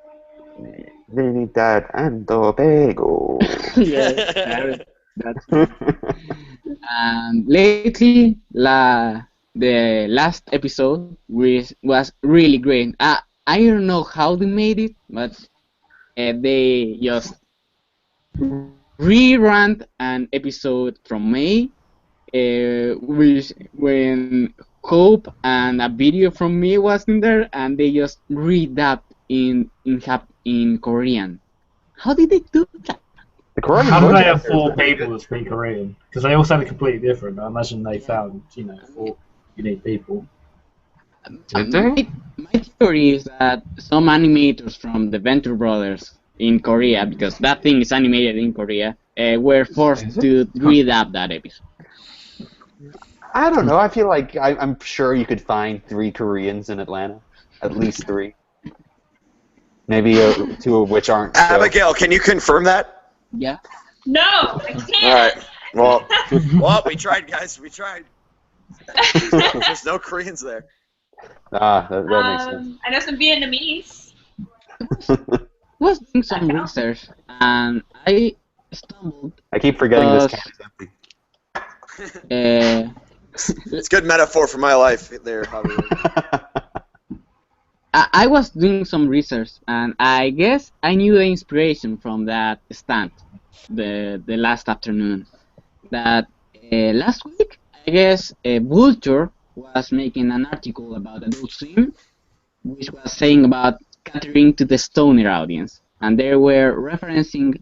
Trinidad and Tobago. Yes, that's lately, the last episode was really great. I don't know how they made it, but they just rerun an episode from May, when Hope and a video from me was in there, and they just redabbed in Korean. How did they do that? The Korean How do voice they have actors 4 are pretty people good. that speak Korean? Because they all sound completely different. I imagine they found, 4 unique people. Did they? My theory is that some animators from the Venture Brothers in Korea, because that thing is animated in Korea, were forced Is it? to redub that episode. I don't know. I feel like I'm sure you could find 3 Koreans in Atlanta, at least 3. Maybe 2 of which aren't. So. Abigail, can you confirm that? Yeah. No, I All can't. right. Well, we tried, guys. We tried. There's no Koreans there. That makes sense. I know some Vietnamese. I was doing some research, and I stumbled. I keep forgetting this can is empty. It's a good metaphor for my life there, Javier. I was doing some research, and I guess I knew the inspiration from that stand, the last afternoon. That last week, I guess Vulture was making an article about Adult Swim, which was saying about catering to the stoner audience, and they were referencing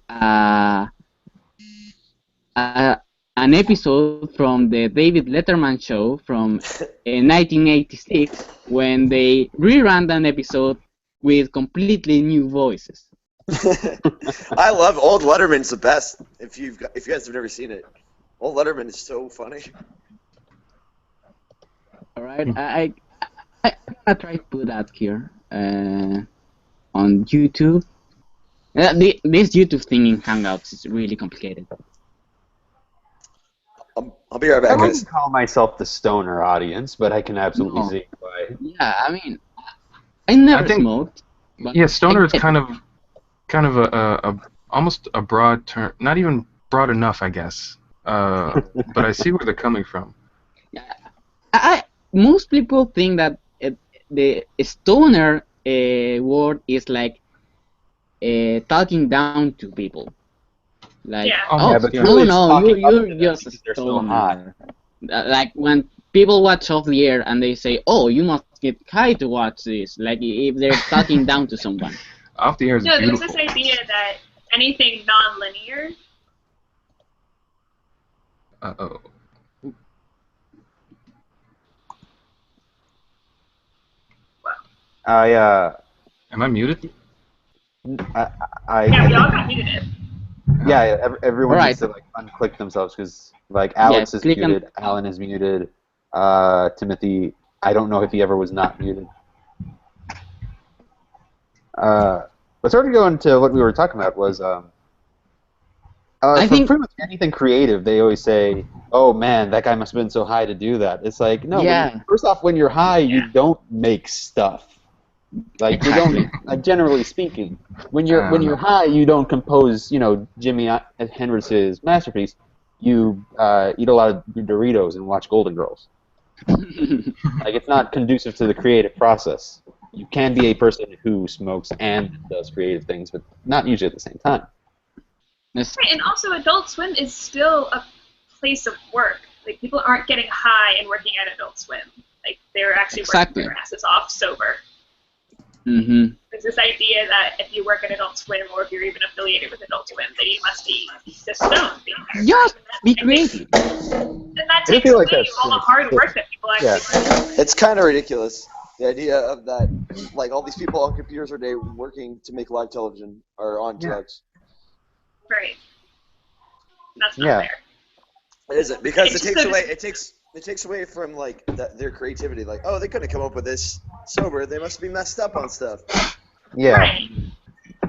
an episode from the David Letterman show from 1986 when they rerun an episode with completely new voices. I love Old Letterman's the best. If you guys have never seen it, Old Letterman is so funny. All right, I'm gonna try to put that here on YouTube. This YouTube thing in Hangouts is really complicated. I'll be right I back, guys. wouldn't call myself the stoner audience, but I can absolutely No. see why. Yeah, I mean, I never I think- smoked. But Yeah, stoner I is get kind of a almost a broad term, not even broad enough, I guess. But I see where they're coming from. most people think that the stoner word is like talking down to people. Like, Yeah. oh, Yeah, but no, truly it's no, talking up to you're them just a because they're so high. stoner. Like when people watch Off the Air and they say, oh, you must get high to watch this. Like if they're talking down to someone. Off the Air is No, there's beautiful. this idea that anything non-linear. Uh-oh. Am I muted? Yeah, we all got muted. Everyone Right. needs to like unclick themselves because like Alex is click on- muted, Alan is muted, Timothy. I don't know if he ever was not muted. But sort of going to what we were talking about was I for think- pretty much anything creative, they always say, "Oh man, that guy must have been so high to do that." It's like no. Yeah. First off, when you're high, you don't make stuff. Like you don't, like generally speaking, when you're high, you don't compose, Jimi Hendrix's masterpiece. You eat a lot of Doritos and watch Golden Girls. Like it's not conducive to the creative process. You can be a person who smokes and does creative things, but not usually at the same time. Yes. Right, and also Adult Swim is still a place of work. Like people aren't getting high and working at Adult Swim. Like they're actually Exactly. working their asses off sober. Mm-hmm. There's this idea that if you work at Adult Swim or if you're even affiliated with Adult Swim, that you must be just stoned the entire Just time. be And creative. And that I takes feel like away that's all the hard work that people actually do. It's kind of ridiculous. The idea of that, like all these people on computers all day working to make live television are on drugs. Right. That's not Yeah. It isn't because It's it just takes it takes away from like their creativity. Like, oh, they couldn't come up with this sober. They must be messed up on stuff. Yeah. Right.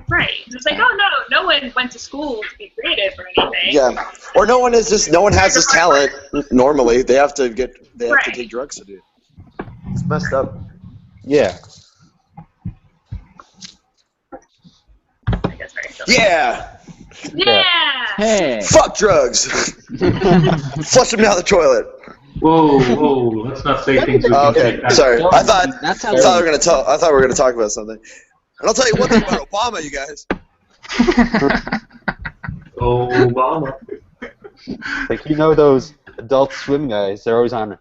Right. It's like, oh no one went to school to be creative or anything. Yeah. Or no one has this talent. Normally, they have to Right. take drugs to do it. It's messed up. Yeah. I guess very silly. Yeah. Yeah. Hey. Fuck drugs. Flush them down the toilet. Whoa, let's not say things we Oh, can okay. take back. Sorry. I thought That's I how thought we were gonna talk about something. And I'll tell you one thing about Obama, you guys. Obama. Like those Adult Swim guys, they're always on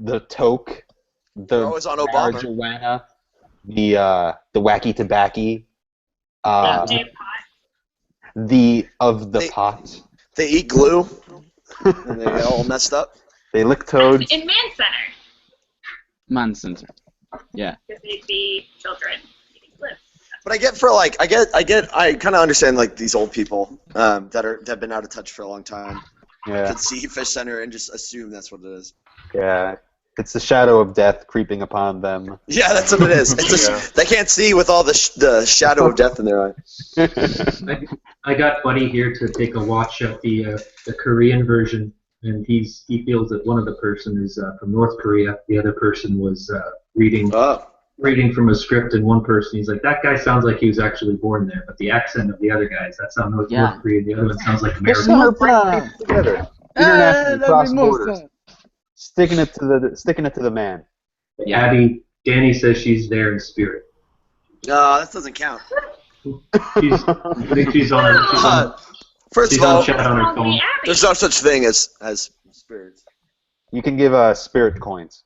the toke, the always on Obama. marijuana, the wacky tobacco, Dude, the pot. They eat glue, and they get all messed up. They lick toads. in Man Center, Man Center. Yeah. because they see children eating glue. But I kind of understand like these old people that have been out of touch for a long time. Yeah. Could see Fish Center and just assume that's what it is. Yeah. It's the shadow of death creeping upon them. Yeah, that's what it is. It's just, they can't see with all the shadow of death in their eye. I got Buddy here to take a watch at the Korean version, and he feels that one of the person is from North Korea. The other person was reading from a script, and one person he's like, that guy sounds like he was actually born there, but the accent of the other guys, that sounds North Korean. The other one sounds like American. Together. International cross borders. Sticking it to the man. Yeah. Danny says she's there in spirit. No, that doesn't count. I think she's on. First of all, chat on her phone. there's no such thing as spirits. You can give spirit points.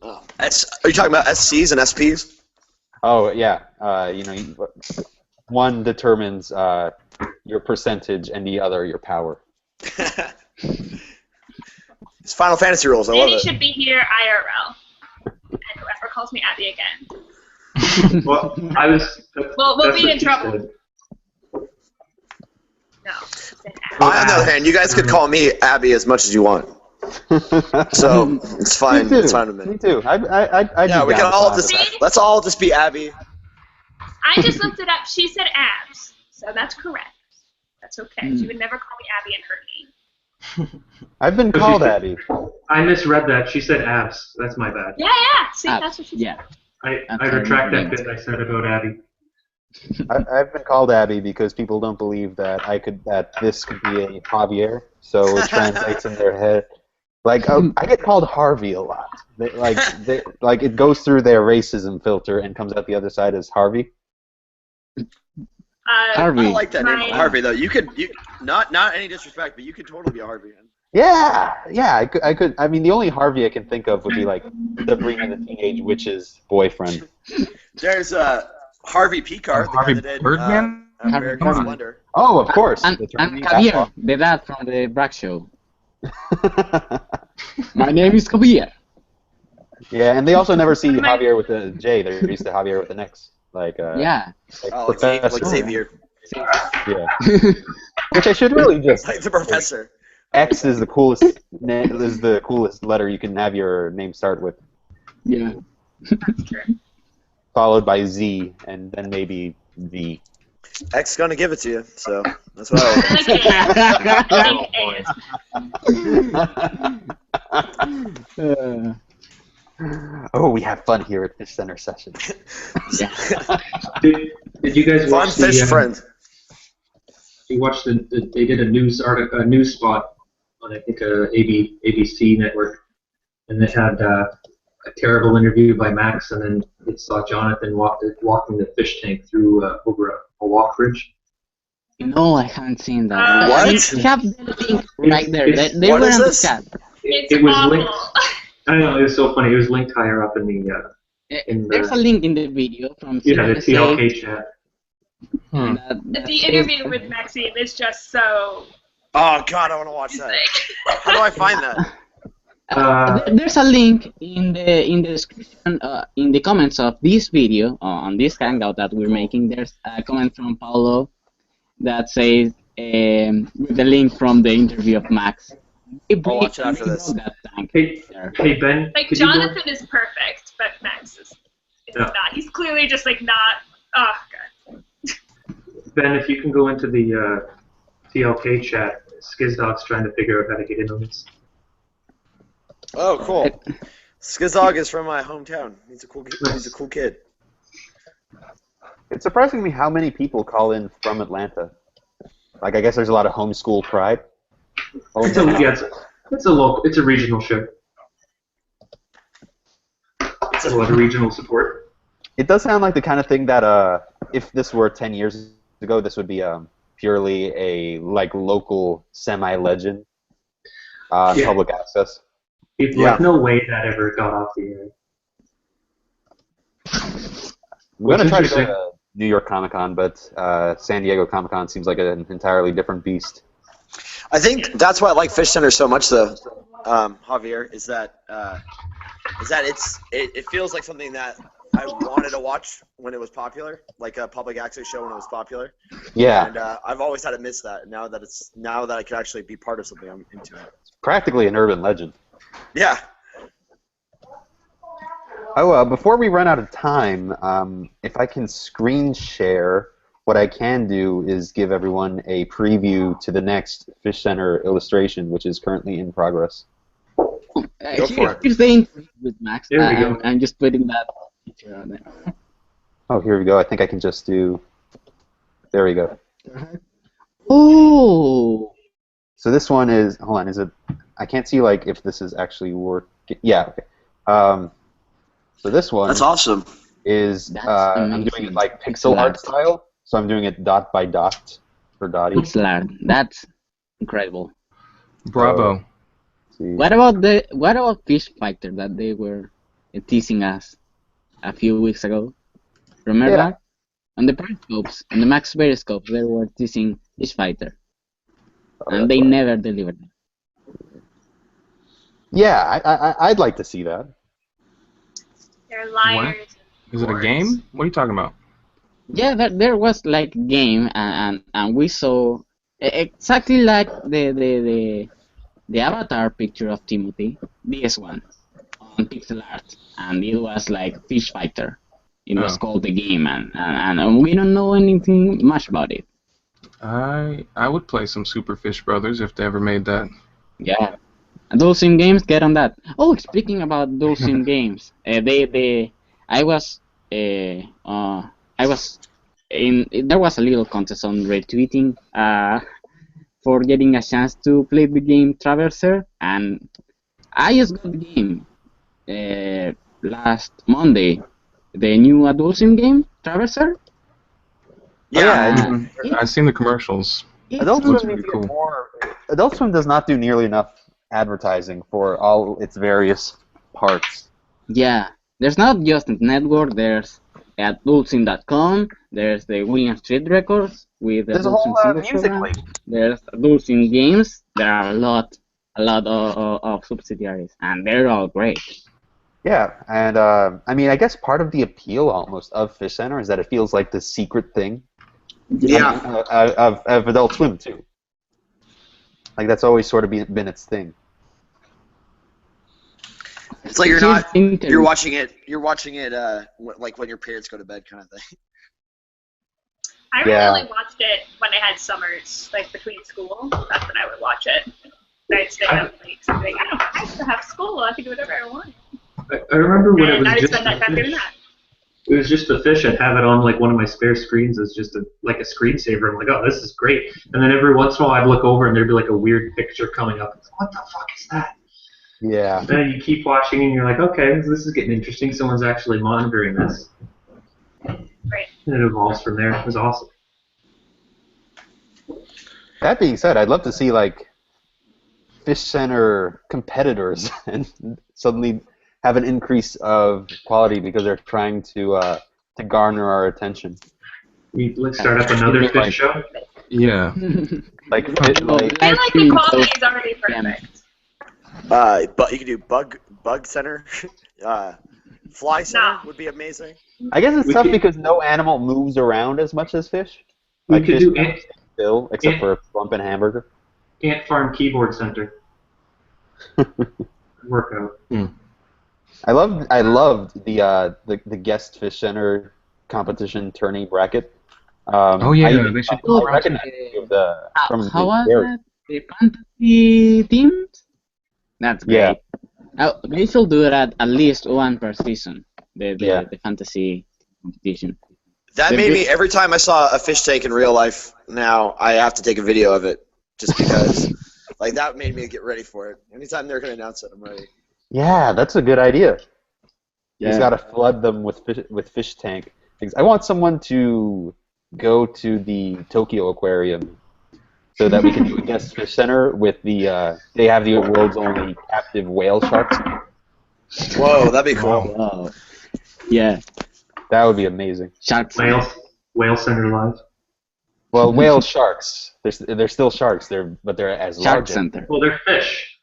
Oh. Are you talking about SCs and SPs? Oh yeah. One determines your percentage, and the other your power. It's Final Fantasy rules. I love Danny it. should be here IRL. And whoever calls me Abby again. Well, We'll be in trouble. No. On the other hand, you guys could call me Abby as much as you want. So it's fine. It's fine with me. Me too. Yeah, we can all let's all just be Abby. I just looked it up. She said abs, so that's correct. That's okay. She would never call me Abby and hurt me. I've been called Abby. I misread that. She said abs. That's my bad. Yeah. See, that's what she said. Yeah. I retract that bit I said about Abby. I've been called Abby because people don't believe that this could be a Javier, so it translates in their head. Like I get called Harvey a lot. It goes through their racism filter and comes out the other side as Harvey. Harvey. I like that name, Harvey. Though you not any disrespect, but you could totally be a Harvey. Yeah, I could. I mean, the only Harvey I can think of would be like Sabrina the Teenage Witch's boyfriend. There's Harvey Picard, Harvey the guy that did Birdman? American Splendor. Oh, of course. And Javier, the dad from the Bragg Show. My name is Javier. Yeah, and they also never see Javier with a J. They're used to Javier with an X. Yeah. Like Xavier. Yeah. Which I should really just. Like the professor. X is the coolest. Is the coolest letter you can have your name start with. Yeah. That's true. Followed by Z, and then maybe V. X is gonna give it to you, so that's what I Uh, Oh, we have fun here at Fish Center session. Did you guys Fun watch fish friend. You watched they did a news spot on I think ABC network, and they had a terrible interview by Max, and then it saw Jonathan walking the fish tank through over a walk bridge. No, I haven't seen that. What? We have the link right there. They what were is on the this? chat. It was linked. I don't know. It was so funny. It was linked higher up in the. There's a link in the video from The TLK chat. The interview with Maxime is just so. Oh God, I want to watch that. How do I find that? There's a link in the description, in the comments of this video on this hangout that we're making. There's a comment from Paulo that says with the link from the interview of Max. I'll watch it after this. Hey Ben. Like Jonathan is perfect, but Max is not. He's clearly just like not. Oh God. Ben, if you can go into the TLK chat, Skizdog's trying to figure out how to get in on this. Oh, cool. Skizdog is from my hometown. He's a cool kid. It's surprising me how many people call in from Atlanta. Like, I guess there's a lot of homeschool pride. It's a regional show. It's a lot of regional support. It does sound like the kind of thing that, if this were 10 years ago, this would be purely a local semi-legend on public access. Like, no way that ever got off the air. I'm going to try to go to New York Comic Con, but San Diego Comic Con seems like an entirely different beast. I think that's why I like Fish Center so much, though, Javier, is that it feels like something that I wanted to watch when it was popular, like a public access show when it was popular. Yeah. And I've always had to miss that. And now that I can actually be part of something, I'm into it. It's practically an urban legend. Yeah. Oh, before we run out of time, if I can screen share, what I can do is give everyone a preview to the next Fish Center illustration, which is currently in progress. Go for it. Here's the intro with Max. There we go. I'm just putting that picture on there. Oh, here we go. I think I can just do... There we go. Oh! So this one is... Hold on, is it... I can't see, like, if this is actually working... Yeah, okay. So this one... That's awesome. Is... I'm doing it, like, pixel art style. So I'm doing it dot by dot for Dottie. Pixel art. That's incredible. Bravo. What about Fish Fighter that they were teasing us a few weeks ago? Remember that? On the Periscopes, on the Max Periscopes, they were teasing Fish Fighter. And they never delivered it. Yeah, I'd like to see that. They're liars. Is it a game? What are you talking about? Yeah, there was like a game, and we saw exactly like the avatar picture of Timothy, this one, on pixel art, and it was like Fish Fighter. It was called the game, and we don't know anything much about it. I would play some Super Fish Brothers if they ever made that. Yeah, those sim games, get on that. Oh, speaking about those sim games, there was a little contest on retweeting for getting a chance to play the game Traverser, and I just got the game last Monday. The new Adult Sim game, Traverser. Yeah, I've seen the commercials. Adult Looks Swim pretty needs to get cool. more. Adult Swim does not do nearly enough advertising for all its various parts. Yeah, there's not just a network. There's AdultSim.com. There's the William Street Records with There's a Adult Sim whole single music program. link. There's Adult Sim games. There are a lot of subsidiaries, and they're all great. Yeah, and I mean, I guess part of the appeal almost of Fish Center is that it feels like the secret thing. Yeah. Of Adult Swim too. Like that's always sort of been its thing. It's like you're watching it like when your parents go to bed kind of thing. I Yeah. really watched it when I had summers, like between school. That's when I would watch it. I'd stay up late. So I'd be like, I still have school. I can do whatever I want. I remember when it And was I'd just spend that time the doing fish. that. It was just the fish. I'd have it on like one of my spare screens as just a screensaver. I'm like, oh, this is great. And then every once in a while, I'd look over and there'd be like a weird picture coming up. It's like, what the fuck is that? Yeah. And then you keep watching and you're like, okay, this is getting interesting. Someone's actually monitoring this. Right. And it evolves from there. It was awesome. That being said, I'd love to see like Fish Center competitors and suddenly have an increase of quality because they're trying to garner our attention. Let's start up another Like- fish show. Yeah. Like, Well, I feel like the quality is already perfect. But you could do bug center, fly center No. would be amazing. I guess it's We tough could- because no animal moves around as much as fish. We Like could fish do kind of stay still, except ant- for Plump and Hamburger. Ant Farm Keyboard Center. Workout. I loved the guest Fish Center competition tourney bracket. Oh, yeah, I they should I do recognize you of the from How the was very- that? The fantasy teams? That's great. Yeah. Oh, they should do that at least one per season. The Yeah. fantasy competition. That made me, every time I saw a fish tank in real life now, I have to take a video of it just because. Like, that made me get ready for it. Anytime they're going to announce it, I'm ready. Yeah, that's a good idea. You just Yeah. gotta flood them with fish tank things. I want someone to go to the Tokyo Aquarium so that we can do a guest fish center with the. They have the world's only captive whale sharks. Whoa, that'd be cool. Wow. Yeah. That would be amazing. Sharks. Whale Center Live. Well, whale sharks. They're still sharks. But they're as Shark large. Center. Well, they're fish.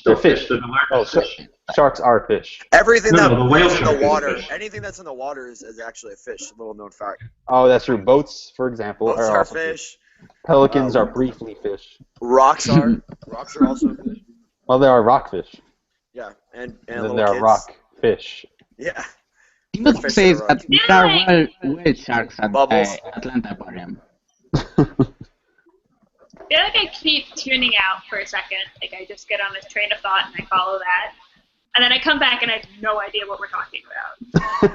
They're fish. They're the largest fish. Sharks are fish. Everything No, that the whale that's in shark the is a water, fish. anything that's in the water is actually a fish. A little known fact. Oh, that's true. Boats, for example, Boats are are also fish. Pelicans are briefly fish. Rocks are. Rocks are also fish. Well, there are rockfish. Yeah, and And then little there are kids. rock-fish. Yeah. Timothy Fish says are that there are whale sharks at Bubbles. Atlanta Aquarium. I feel like I keep tuning out for a second. Like I just get on this train of thought and I follow that. And then I come back and I have no idea what we're talking about.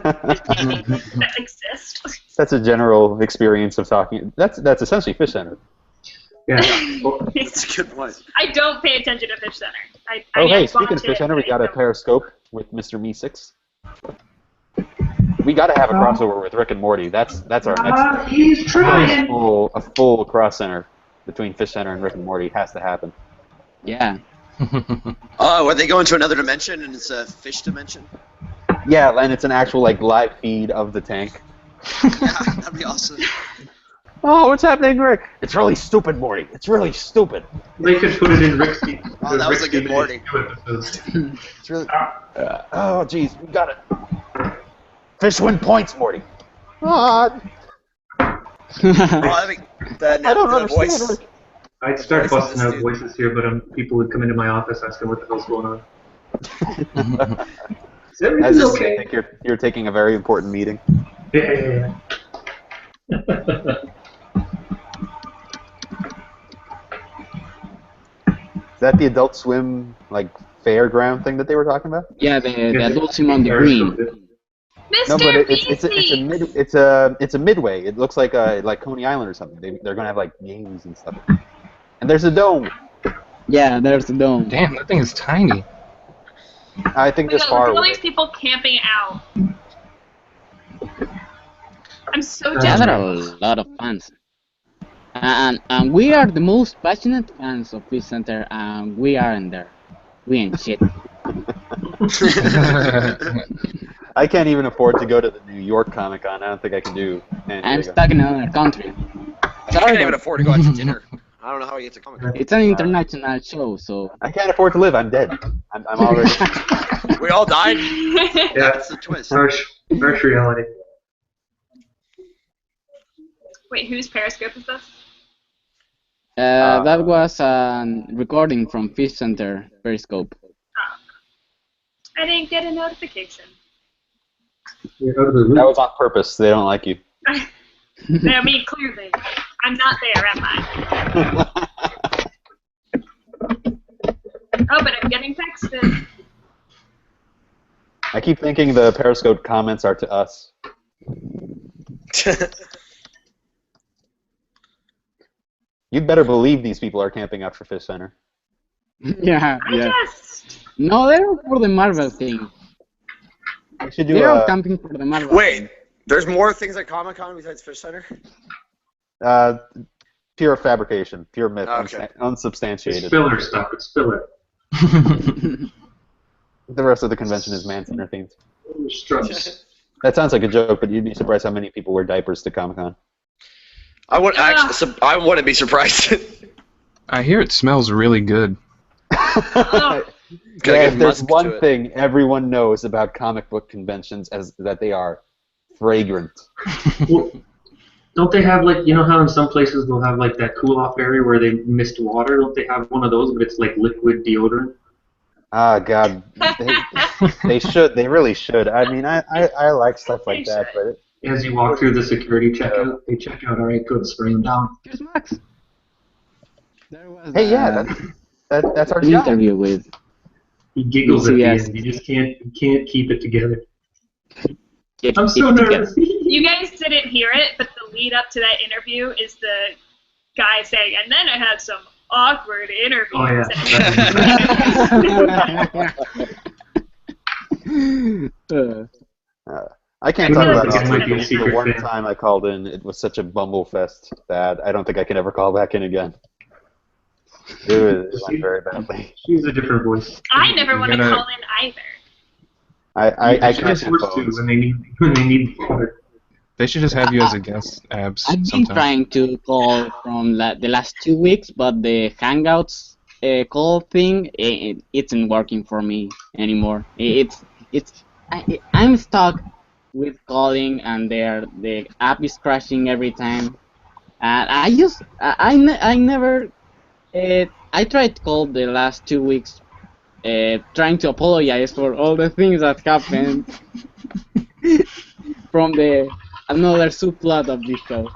That exist. That's a general experience of talking. That's essentially Fish Center. Yeah. That's a good point. I don't pay attention to Fish Center. I Hey, watch speaking of Fish it, Center, we but got I a don't- Periscope with Mr. Me6. We got to have a crossover with Rick and Morty. That's our next. He's trying. A full cross center between Fish Center and Rick and Morty has to happen. Yeah. Oh, are they going to another dimension and it's a fish dimension? Yeah, and it's an actual live feed of the tank. Yeah, that'd be awesome. Oh, what's happening, Rick? It's really stupid, Morty. It's really stupid. They could put it in Rick's. Oh, that was a good Morty. It's really. Oh, jeez, we got it. Fish win points, Morty. Oh, I don't the understand. voice. Rick. I'd start Voices busting out dude. voices here, but people would come into my office asking what the hell's going on. Is everything As if okay? I think you're taking a very important meeting. Yeah. Is that the Adult Swim fairground thing that they were talking about? Yeah, the Adult Swim on the Green. Mr. No, but Beasley! it's a midway. It looks like Coney Island or something. They're gonna have games and stuff. And there's a dome. Yeah, there's the dome. Damn, that thing is tiny. I think this Look far at all away. these people camping out. I'm so Yeah, jealous. there are a lot of fans. And we are the most passionate fans of Fish Center, and we aren't there. We ain't shit. I can't even afford to go to the New York Comic Con. I don't think I can do. I'm stuck in another country. I can't even afford to go out to dinner. I don't know how you get to Comic Con. It's an international show, so I can't afford to live. I'm dead. I'm already. We all died. Yeah, That's the twist. harsh reality. Wait, whose Periscope is this? that was a recording from Fish Center Periscope. I didn't get a notification. You're out of the loop. That was on purpose. They don't like you. I mean, clearly. I'm not there, am I? Oh, but I'm getting texted. I keep thinking the Periscope comments are to us. You'd better believe these people are camping out for Fish Center. Yeah, yeah. I just... No, they're for the Marvel thing. We should do They're a camping for the Marvel. Wait, there's more things at Comic Con besides Fish Center? pure fabrication, pure myth, Okay. It's unsubstantiated. filler stuff. It's filler. The rest of the convention is man center themed. Strums. That sounds like a joke, but you'd be surprised how many people wear diapers to Comic Con. I wouldn't be surprised. I hear it smells really good. Gotta Yeah, get if there's musk to one it. thing everyone knows about comic book conventions is that they are fragrant. Well, don't they have you know how in some places they'll have that cool off area where they mist water? Don't they have one of those, but it's like liquid deodorant? Ah, God, they should. They really should. I mean, I like stuff like that, but As you walk through the security checkout, they check out, all right, good, spray them down. Here's Max. There was hey, yeah, that's our an job. interview with. He giggles at the Yes. end. You just can't keep it together. Get I'm so it together. nervous. You guys didn't hear it, but the lead up to that interview is the guy saying, and then I had some awkward interviews. Oh, yeah. I can't I talk feel about like it might be a it. The secret one fan. time I called in, it was such a bumble fest that I don't think I can ever call back in again. It went very badly. She's a different voice. I never want to gotta- call in either. I She can't gets forced to phones. when they need water. They should just have you as a guest, Abs. I've been sometime. trying to call from the last 2 weeks, but the Hangouts call thing it isn't working for me anymore. I'm stuck with calling, and the app is crashing every time. And I never I tried to call the last 2 weeks, trying to apologize for all the things that happened from the another subplot of this show.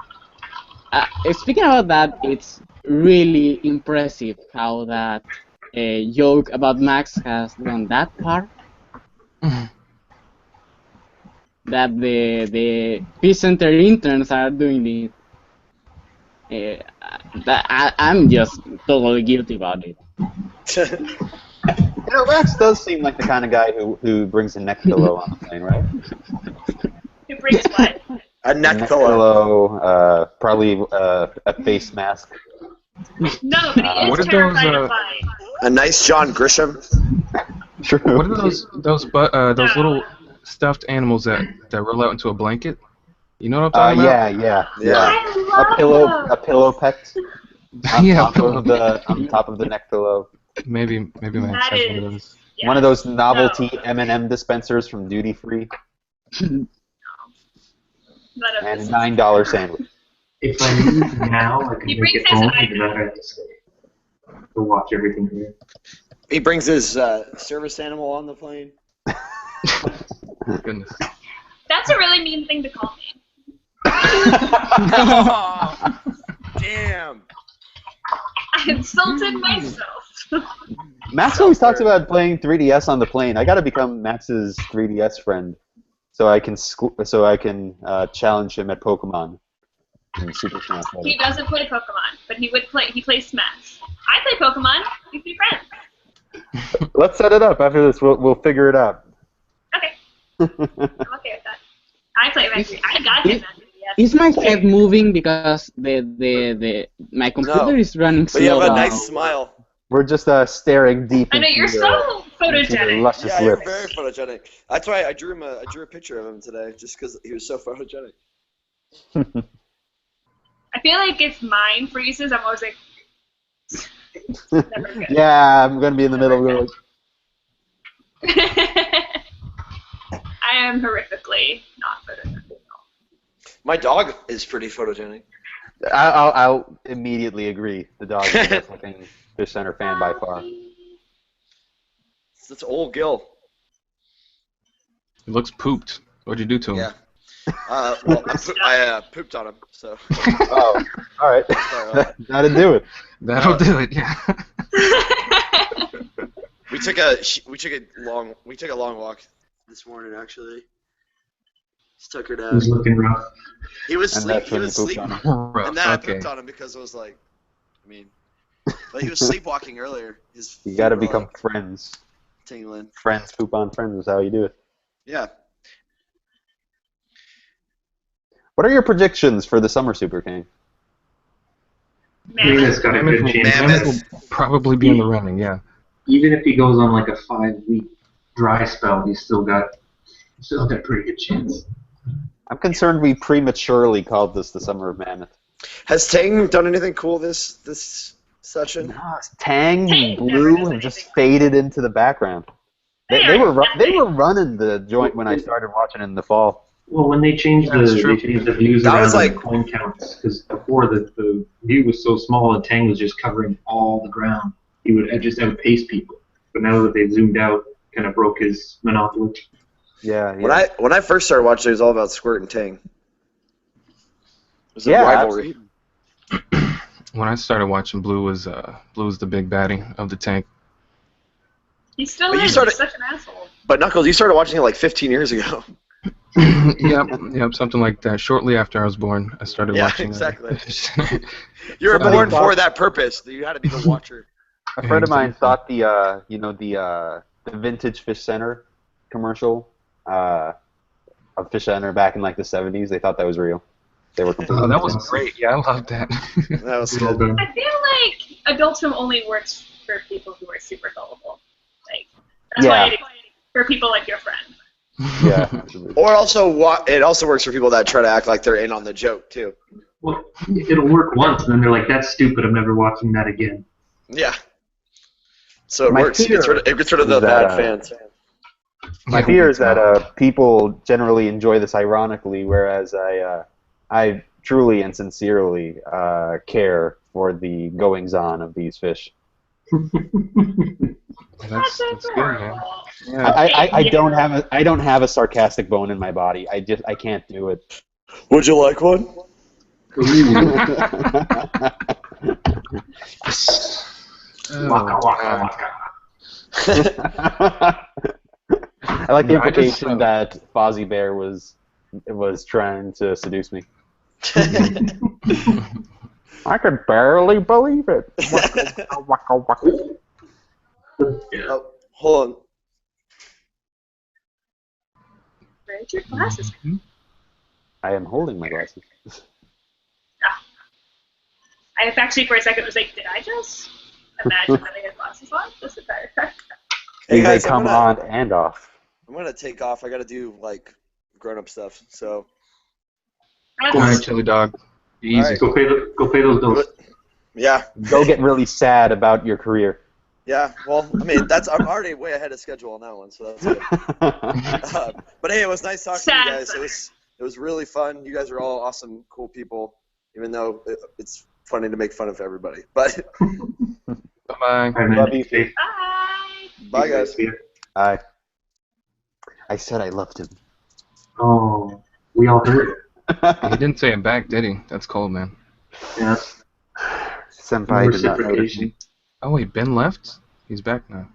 Speaking about that, it's really impressive how that joke about Max has gone that far. That the FishCenter interns are doing it. I'm just totally guilty about it. You know, Max does seem like the kind of guy who brings a neck pillow on the plane, right? Who brings what? A neck pillow. Probably a face mask. No, but he what is are terrified those, of flying. A nice John Grisham. True. What are those little stuffed animals that roll out into a blanket? You know what I'm talking about? Yeah. I love A pillow pet on Yeah, top of the neck pillow. maybe Max That has one of is- those. Yeah. One of those novelty M&M dispensers from duty free, None of and a this. $9 sandwich. If I leave now, I can He make brings it his home, iPad. and then I have to stay. To watch everything here. He brings his service animal on the plane. Goodness. That's a really mean thing to call me. Damn. I insulted myself. Max always talks about playing 3DS on the plane. I got to become Max's 3DS friend, so I can challenge him at Pokemon in Super Smash Bros. He doesn't play Pokemon, but he plays Smash. I play Pokemon. We can be friends. Let's set it up after this. We'll figure it out. Okay. I'm okay with that. I play Magic. I got him Magic. Is my head moving because my computer is running But you slow have a down? nice smile. We're just staring deep I know into you're so into the photogenic. luscious Yeah, you're lips. very photogenic. That's why I drew a picture of him today, just because he was so photogenic. I feel like if mine freezes, I'm always like, never good. Yeah, I'm gonna be in the middle. Going, I am horrifically not photogenic. My dog is pretty photogenic. I'll immediately agree. The dog is the best looking FishCenter fan by far. It's old Gil. It looks pooped. What'd you do to him? Yeah. Well, I pooped on him, so. Oh, all right. That'll do it. That'll do it. Yeah. We took a long walk this morning actually. Just took her down. He's looking rough. He was And that's sleeping. He when you was pooped sleeping. on him. Rough, And then I okay. pooped on him because I was like, I mean, but he was sleepwalking earlier. His You got to feet were, become like, friends. tingling. Friends poop on friends is how you do it. Yeah. What are your predictions for the Summer Super King? Mammoth's got a good chance. Mammoth will probably be in the running. Yeah. Even if he goes on like a 5-week dry spell, he's still got a pretty good chance. I'm concerned we prematurely called this the Summer of Mammoth. Has Tang done anything cool this session? No, Tang Tang and never Blue does have just anything. faded into the background. They were running the joint when I started watching in the fall. Well, when they changed That's the true. views That around was like- the coin counts, because before the view was so small and Tang was just covering all the ground, he would just outpace people. But now that they zoomed out, kind of broke his monopoly. Yeah. When I first started watching, it was all about Squirt and Tang. It was a Yeah, rivalry. When I started watching, Blue was the big baddie of the tank. He still But you is. started- He's such an asshole. But Knuckles, you started watching it like 15 years ago. Yep, something like that. Shortly after I was born, I started Yeah, watching. exactly. You were Somebody born thought- for that purpose. You had to be the watcher. A friend of mine thought the vintage Fish Center commercial of Fish Center back in like the 70s. They thought that was real. They were completely. Oh, that was great. Yeah, I loved that. That was Well good. done. I feel like Adult Swim only works for people who are super gullible. Like that's why it's for people like your friend. Yeah. Or it also works for people that try to act like they're in on the joke too. Well, it'll work once, and then they're like, "That's stupid. I'm never watching that again." Yeah. So it My works. It fear gets rid of the is that, bad fans. My fear is that people generally enjoy this ironically, whereas I truly and sincerely care for the goings-on of these fish. That's good, man. Yeah. I don't have a sarcastic bone in my body. I can't do it. Would you like one? Waka waka waka. I like the Yeah, I just, implication that Fozzie Bear was trying to seduce me. I could barely believe it. Waka, waka, waka. Oh, hold on. Where's your glasses? I am holding my glasses. I actually for a second was like, did I just imagine having his glasses on this entire time? Hey guys, they come on and off. I'm gonna take off. I gotta do like grown-up stuff. So. All right, chili dog. Be easy. All right. Go pay those bills. Yeah. Go get really sad about your career. Yeah. Well, I mean, I'm already way ahead of schedule on that one, so that's good. But hey, it was nice talking to you guys. It was really fun. You guys are all awesome, cool people. Even though it's funny to make fun of everybody. But. Bye. Love you. Bye. Bye, guys. Bye. I said I loved him. Oh, we all heard it. He didn't say it back, did he? That's cold, man. Yeah. Senpai did not notice Reciprocation. me. Oh wait, Ben left? He's back now.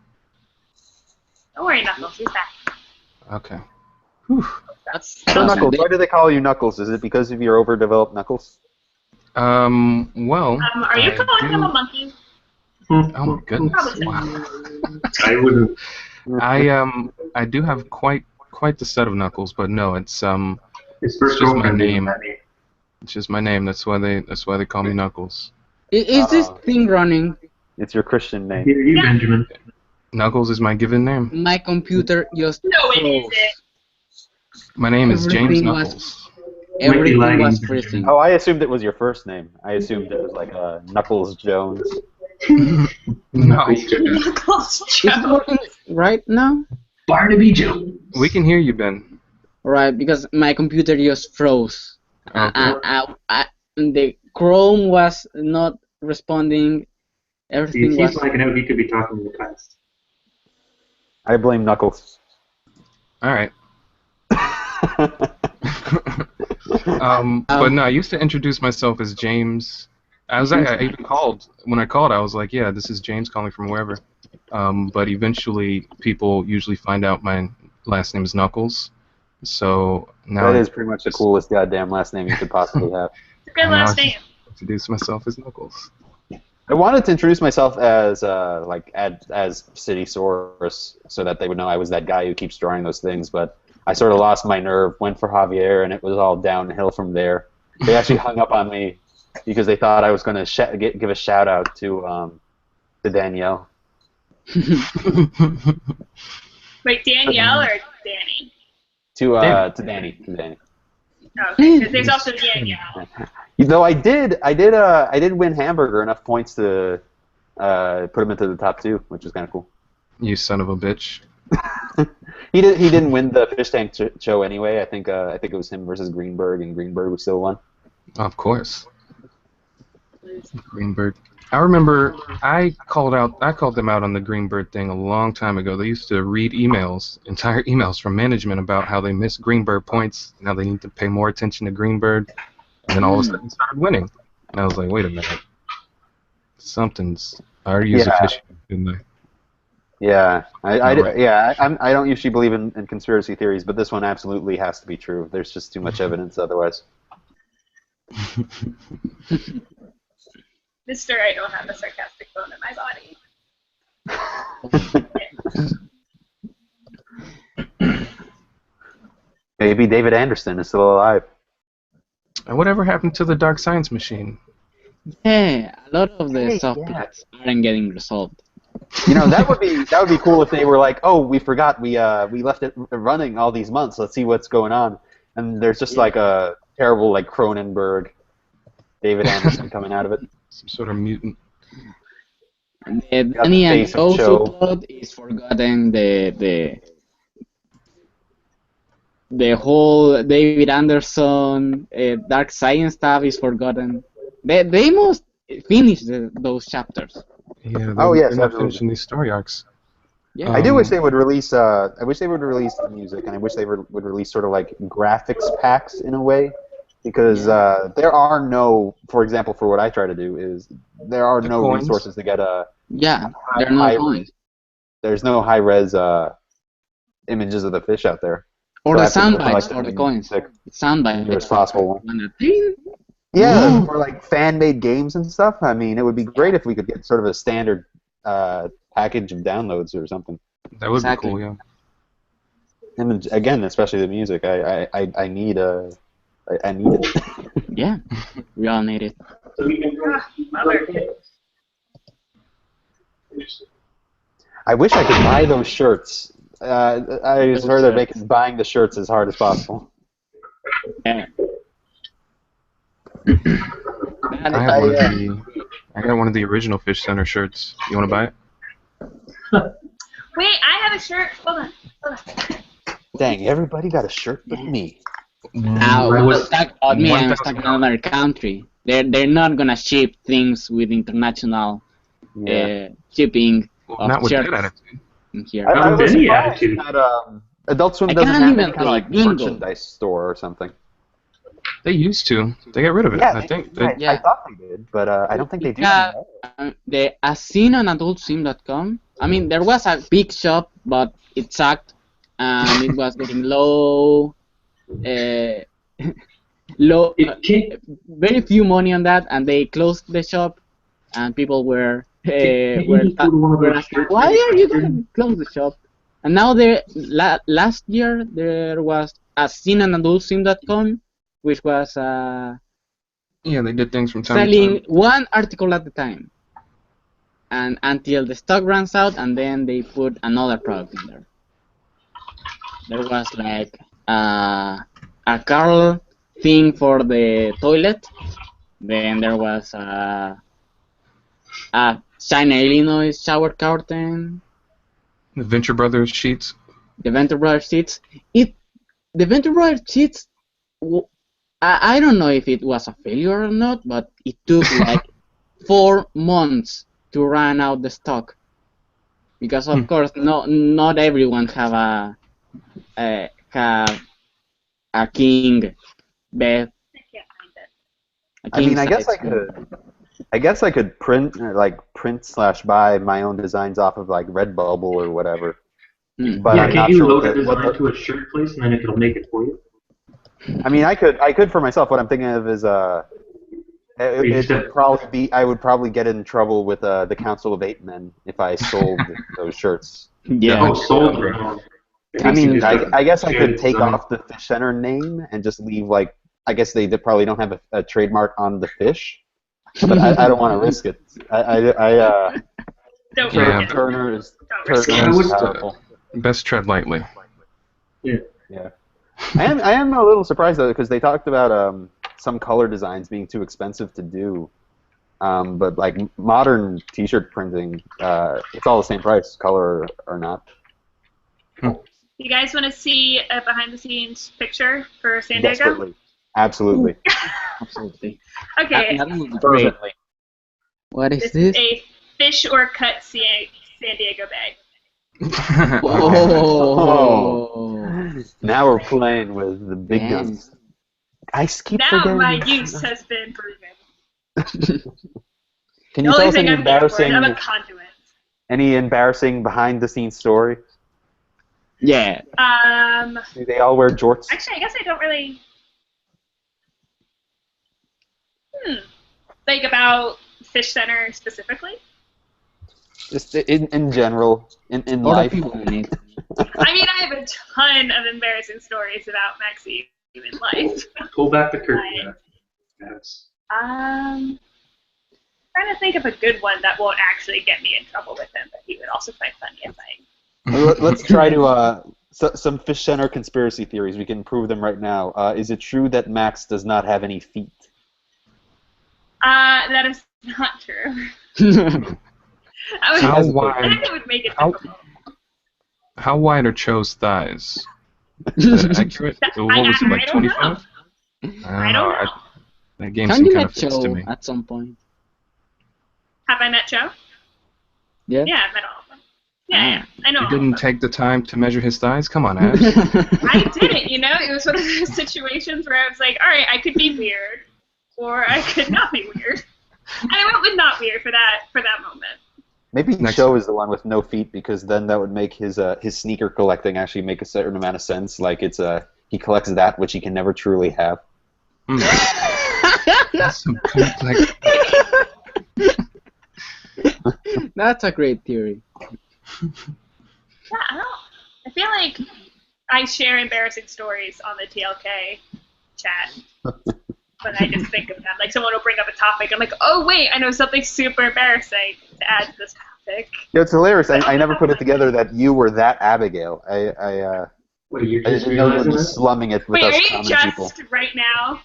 Don't worry, Knuckles. He's back. Okay. Whew. That's So awesome. Knuckles, why do they call you Knuckles? Is it because of your overdeveloped knuckles? Well. Are you I calling him do- a monkey? Oh my goodness! Probably. Wow. I wouldn't. I do have quite the set of knuckles, but no, it's His it's first just my girlfriend named name. that name. It's just my name. That's why they call me Knuckles. Is this thing running? It's your Christian name. Here, you, Yeah. Benjamin. Knuckles is my given name. My computer just No, it froze. isn't. My name is James Everything was- Knuckles. Everything lagging. was freezing. Oh, I assumed it was your first name. I assumed it was like Knuckles Jones. No. Knuckles Jones. Knuckles Is it Joe. working right now? Barnaby Jones. We can hear you, Ben. Right, because my computer just froze. Okay. The Chrome was not responding. Everything He's was. like, no, he could be talking in the past. I blame Knuckles. All right. But no, I used to introduce myself as James. I even called when I called. I was like, "Yeah, this is James calling from wherever." But eventually, people usually find out my last name is Knuckles. So now That is pretty much the coolest goddamn last name you could possibly have. It's a good I know. last name. Introduce myself as Knuckles. I wanted to introduce myself as as City Source so that they would know I was that guy who keeps drawing those things, but I sort of lost my nerve, went for Javier, and it was all downhill from there. They actually hung up on me because they thought I was going to give a shout out to Danielle. Wait, Danielle or Danny? To Danny. Oh, okay, because there's also Danielle. You know, I did win Hamburger enough points to put him into the top 2, which was kind of cool. You son of a bitch. He didn't win the fish tank show anyway. I think it was him versus Greenberg, and Greenberg was still won. Of course. Greenbird. I remember I called them out on the Greenbird thing a long time ago. They used to read entire emails from management about how they missed Greenbird points, and how they need to pay more attention to Greenbird, and then all of a sudden started winning. And I was like, wait a minute. I already used a fish, didn't I? Yeah, I don't usually believe in conspiracy theories, but this one absolutely has to be true. There's just too much evidence otherwise. Mister, I don't have a sarcastic bone in my body. Maybe David Anderson is still alive. And whatever happened to the dark science machine? Yeah, a lot of the subplots aren't getting resolved. You know, that would be cool if they were like, oh, we forgot, we left it running all these months. Let's see what's going on. And there's just like a terrible like Cronenberg, David Anderson coming out of it. Some sort of mutant. The Danny and Gosu plot is forgotten. The whole David Anderson dark science stuff is forgotten. They must finish those chapters. Yeah. Oh yes, they're not absolutely. finishing these story arcs. Yeah. I do wish they would release. I wish they would release the music, and I wish they would release sort of like graphics packs in a way, because there are no, for example, for what I try to do is there are no coins? resources to get a. Yeah, there are no coins. There's no high res images of the fish out there. Or So I the have to sound bites collect for them the in coins. music Sound bites. as possible. Ding. Yeah, for like fan-made games and stuff. I mean, it would be great if we could get sort of a standard package of downloads or something. That would Exactly. be cool, yeah. And then, again, especially the music, I need I need it. Yeah, we all need it. Mother. I wish I could buy those shirts. I just heard they're making buying the shirts as hard as possible. Yeah. I got one of the original Fish Center shirts. You want to buy it? Wait, I have a shirt. Hold on. Dang, everybody got a shirt but me. Now, let's talk about me. I'm stuck in another country. They're not gonna ship things with international shipping Not of with that shirts attitude. in here. I was any surprised attitude. that Adult Swim I doesn't can't have even any kind of like play bingo. merchandise store or something. They used to. They got rid of it. Yeah, I think. I thought they did, but I don't think they do. Yeah. anymore. The as seen on adultswim.com. I mean, there was a big shop, but it sucked, and it was getting low, very few money on that, and they closed the shop, and people were asking, why are you going to close the shop? And now last year there was as seen on adultswim.com, which was Yeah, they did things from time to selling time. one article at a time, and until the stock runs out, and then they put another product in there. There was like a Carl thing for the toilet. Then there was a China, Illinois shower curtain. The Venture Brothers sheets. The Venture Brothers sheets. The Venture Brothers sheets. I don't know if it was a failure or not, but it took like 4 months to run out the stock, because of course not everyone have a king bed. I can't find it. I mean, I guess I could print / buy my own designs off of like Redbubble or whatever. But Yeah, I'm can not you sure load a what design to a shirt, please, and then it'll make it for you? I mean, I could for myself. What I'm thinking of is it would probably be, I would probably get in trouble with the Council of 8 Men if I sold those shirts. Yeah. Oh, sold, bro. I mean, I guess I could take off the Fish Center name and just leave like, I guess they probably don't have a trademark on the fish, but I don't want to risk it. Don't Yeah. risk it. Turner's Don't risk it. is powerful. Best tread lightly. Yeah. I am a little surprised though, because they talked about some color designs being too expensive to do, but like modern T-shirt printing, it's all the same price, color or not. You guys want to see a behind-the-scenes picture for San Diego? Desperately, absolutely. Absolutely. Okay, That would be great. What is this this? is a fish or cut San Diego bag. Oh. Now we're playing with the big Damn. guns. I keep Now forgetting. my use has been proven. Can The you tell only us thing any I'm here for is embarrassing, I'm a conduit. any embarrassing behind-the-scenes story? Yeah. Do they all wear jorts? Actually, I guess I don't really. Like about Fish Center specifically. Just in general, in A lot of life. people in it. I mean, I have a ton of embarrassing stories about Maxine in life. Pull back the curtain. Trying to think of a good one that won't actually get me in trouble with him, but he would also find funny if I. Let's try to some Fish Center conspiracy theories. We can prove them right now. Is it true that Max does not have any feet? That is not true. How wide? I think it would make it difficult. How wide are Cho's thighs? Is that accurate? What was it, like 25? I don't know. That game Can seemed you kind met of fits to Cho me. at some point? Have I met Joe? Yeah. Yeah, I've met all of them. Yeah, I know. You all of didn't them. take the time to measure his thighs? Come on, Abs. I didn't, It was one of those situations where I was like, all right, I could be weird, or I could not be weird. And I went with not weird for that moment. Maybe Next Cho one. is the one with no feet, because then that would make his sneaker collecting actually make a certain amount of sense. Like he collects that which he can never truly have. That's some complex. That's a great theory. Yeah, I feel like I share embarrassing stories on the TLK chat. But I just think of them. Like, someone will bring up a topic, I'm like, oh, wait, I know something super embarrassing to add to this topic. Yeah, it's hilarious. I never put it together that you were that Abigail. What, are you I just didn't know you were realizing just that? slumming it with Wait, us are you common just people. right now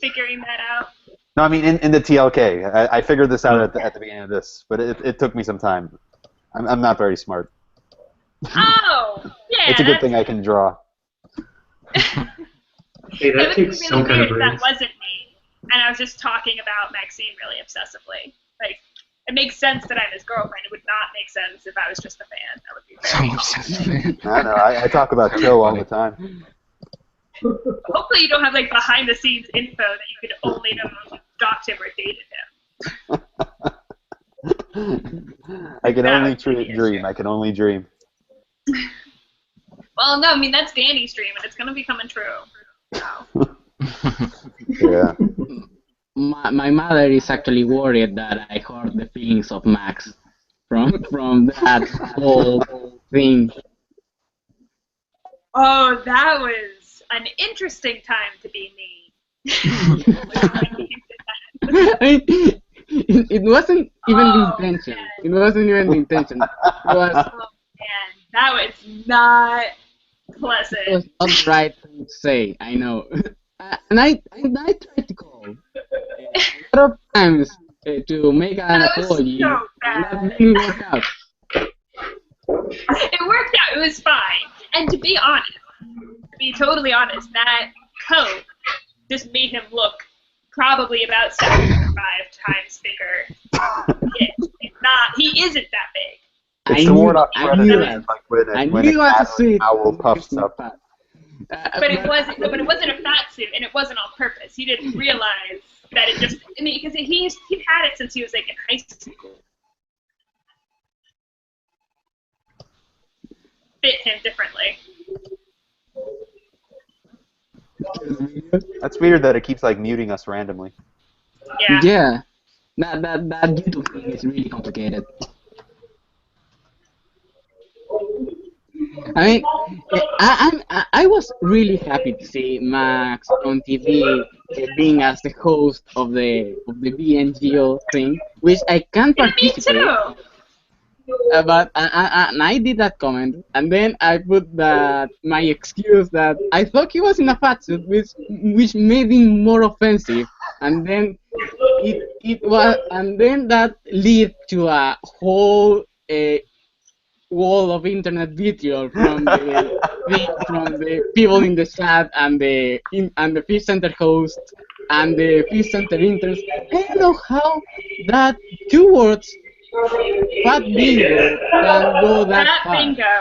figuring that out? No, I mean in the TLK. I figured this out at the beginning of this, but it took me some time. I'm not very smart. Oh, yeah. It's a good thing I can draw. Hey, It that would be takes really some kind weird of if that brains. wasn't me, and I was just talking about Maxine really obsessively. Like, it makes sense that I'm his girlfriend. It would not make sense if I was just a fan. That would be very No, I talk about Cho all the time. Hopefully you don't have, like, behind-the-scenes info that you could only know if you stalked him or dated him. I can That only would be the dream. issue. I can only dream. Well, no, I mean, that's Danny's dream, and it's going to be coming true. So. Yeah. My mother is actually worried that I hurt the feelings of Max from that whole thing. Oh, that was an interesting time to be me. It wasn't even the Oh, intention. man. It wasn't even the intention. It was, Oh, man, that was not pleasant. it was not the right thing to say. I know. And I tried to call a lot of times to make an That was apology, so and bad. that didn't work out. It worked out. It was fine. And to be honest, to be totally honest, that coat just made him look probably about 7 or 5 times bigger. He isn't that big. It's the ward off I predator. knew that. Like when I when knew an it was a suit. owl puffs up. But it wasn't a fat suit, and it wasn't on purpose. He didn't realize that it just. I mean, because he'd had it since he was like in high school. Fit him differently. That's weird that it keeps like muting us randomly. Yeah. Yeah. That YouTube thing is really complicated. I mean, I was really happy to see Max on TV being as the host of the BNGO thing, which I can't Me participate. too. But I did that comment, and then I put that my excuse that I thought he was in a fat suit, which made him more offensive, and then that led to a whole wall of internet vitriol from the people in the chat and the FishCenter host and the FishCenter interns. I don't know how that 2 words. Fat bingo can go that Fat far. bingo.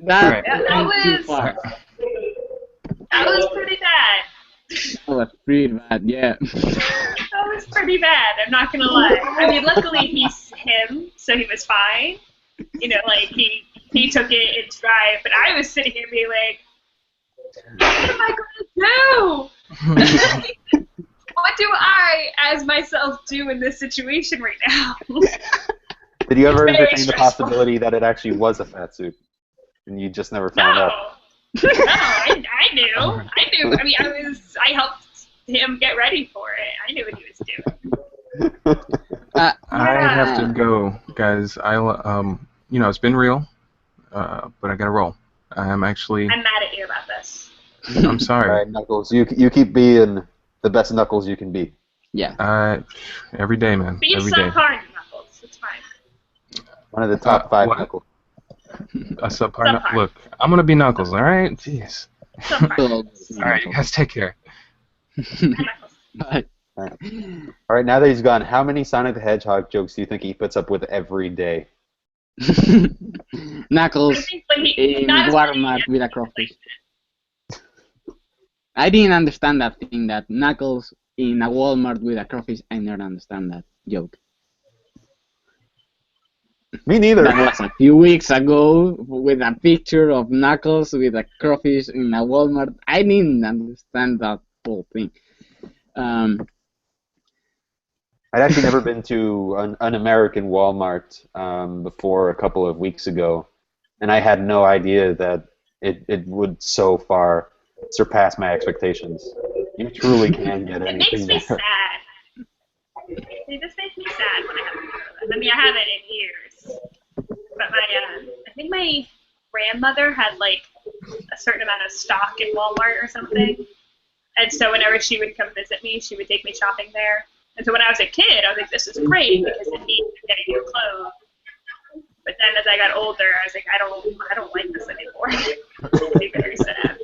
That That went too was- far. That was pretty bad. That was pretty bad, yeah. That was pretty bad, I'm not gonna lie. I mean, luckily he's him, so he was fine. You know, like, he took it in stride, but I was sitting here being like, what am I gonna do? What do I, as myself, do in this situation right now? Did you ever It's very entertain the stressful. possibility that it actually was a fat suit, and you just never found out? No, I knew. I mean, I helped him get ready for it. I knew what he was doing. I have to go, guys. It's been real, but I gotta roll. I'm mad at you about this. I'm sorry. All right, Knuckles, you keep being the best Knuckles you can be. Yeah. Every day, man. Be Every day. subpar Knuckles. It's fine. One of the top 5 what? Knuckles. A subpar. Look, I'm gonna be Knuckles. All right. Jeez. All right, you guys take care. Bye. All right, now that he's gone, how many Sonic the Hedgehog jokes do you think he puts up with every day? Knuckles in Walmart with a crawfish. I didn't understand that thing, that Knuckles in a Walmart with a crawfish. I never understand that joke. Me neither. That was a few weeks ago with a picture of Knuckles with a crawfish in a Walmart. I didn't understand that whole thing. I'd actually never been to an American Walmart before a couple of weeks ago, and I had no idea that it would so far surpass my expectations. You truly can get anything It makes me there. sad. It just makes me sad when I have to go to that. I mean, I haven't in years. But I think my grandmother had like a certain amount of stock in Walmart or something. And so whenever she would come visit me, she would take me shopping there. And so when I was a kid, I was like, this is great because it means I'm getting new clothes. But then as I got older, I was like, I don't like this anymore. It made me very sad.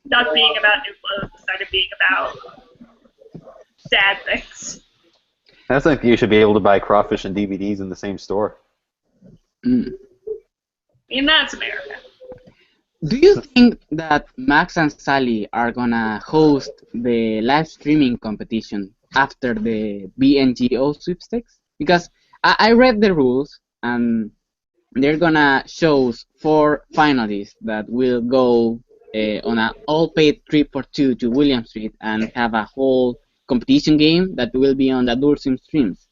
Not being about new clothes, it started being about sad things. I think you should be able to buy crawfish and DVDs in the same store. Mm. I mean, that's America. Do you think that Max and Sally are gonna host the live streaming competition after the BNGO sweepstakes? Because I read the rules, and they're gonna choose 4 finalists that will go on an all-paid trip for 2 to William Street and have a whole competition game that will be on the Adult Swim streams.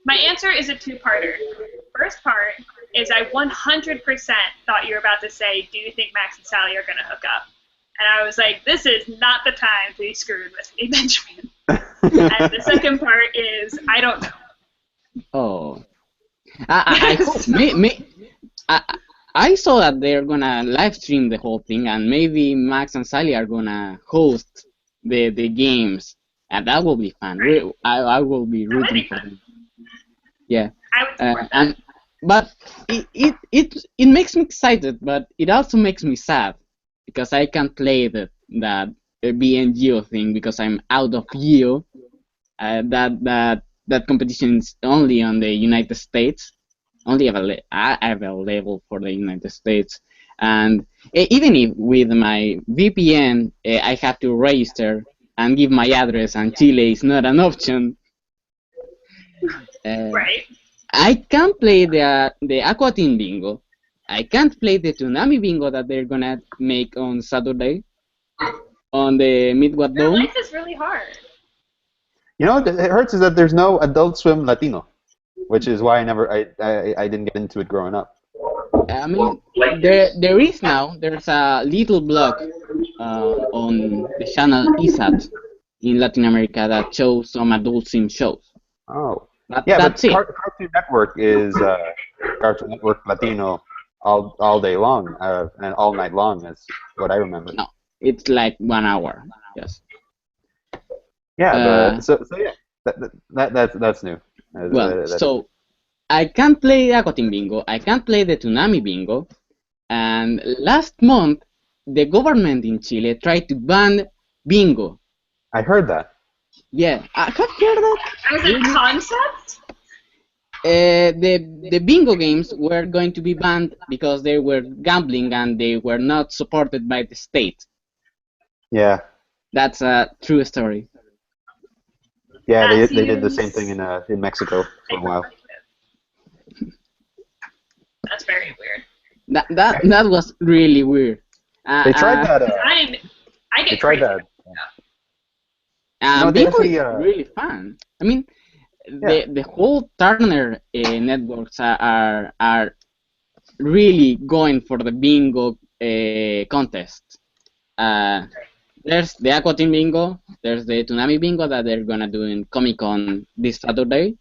My answer is a 2-parter. First part is I 100% thought you were about to say, do you think Max and Sally are going to hook up? And I was like, this is not the time to be screwed with me, Benjamin. And the second part is, I don't know. Oh. I saw that they're going to live stream the whole thing, and maybe Max and Sally are going to host the games, and that will be fun. I will be rooting for them. Yeah. I would support that. But it makes me excited, but it also makes me sad because I can't play that BNGO thing because I'm out of Geo. That competition is only on the United States, only available for the United States. And even if with my VPN I have to register and give my address, and Chile is not an option. Right. I can't play the Aqua Teen Bingo. I can't play the Tsunami Bingo that they're gonna make on Saturday on the Midwest Your Dome. life is really hard. You know what it hurts is that there's no Adult Swim Latino, which is why I didn't get into it growing up. I mean, there is now. There's a little blog on the channel ISAT in Latin America that shows some Adult Swim shows. Oh. That's but it. Cartoon Network is Cartoon Network Latino all day long and all night long. Is what I remember. No, it's like 1 hour. Yes. Yeah, but so yeah, that's new. So I can't play Aqua Teen Bingo. I can't play the Tsunami Bingo. And last month, the government in Chile tried to ban bingo. I heard that. Yeah, have you heard that? As a concept? The bingo games were going to be banned because they were gambling and they were not supported by the state. Yeah. That's a true story. Yeah, they did the same thing in Mexico for a while. That's very weird. That was really weird. They tried that. I get they tried crazy. that. Bingo is really fun. I mean, the whole Turner networks are really going for the bingo contest. There's the Aqua Team Bingo. There's the Tsunami Bingo that they're gonna do in Comic Con this Saturday.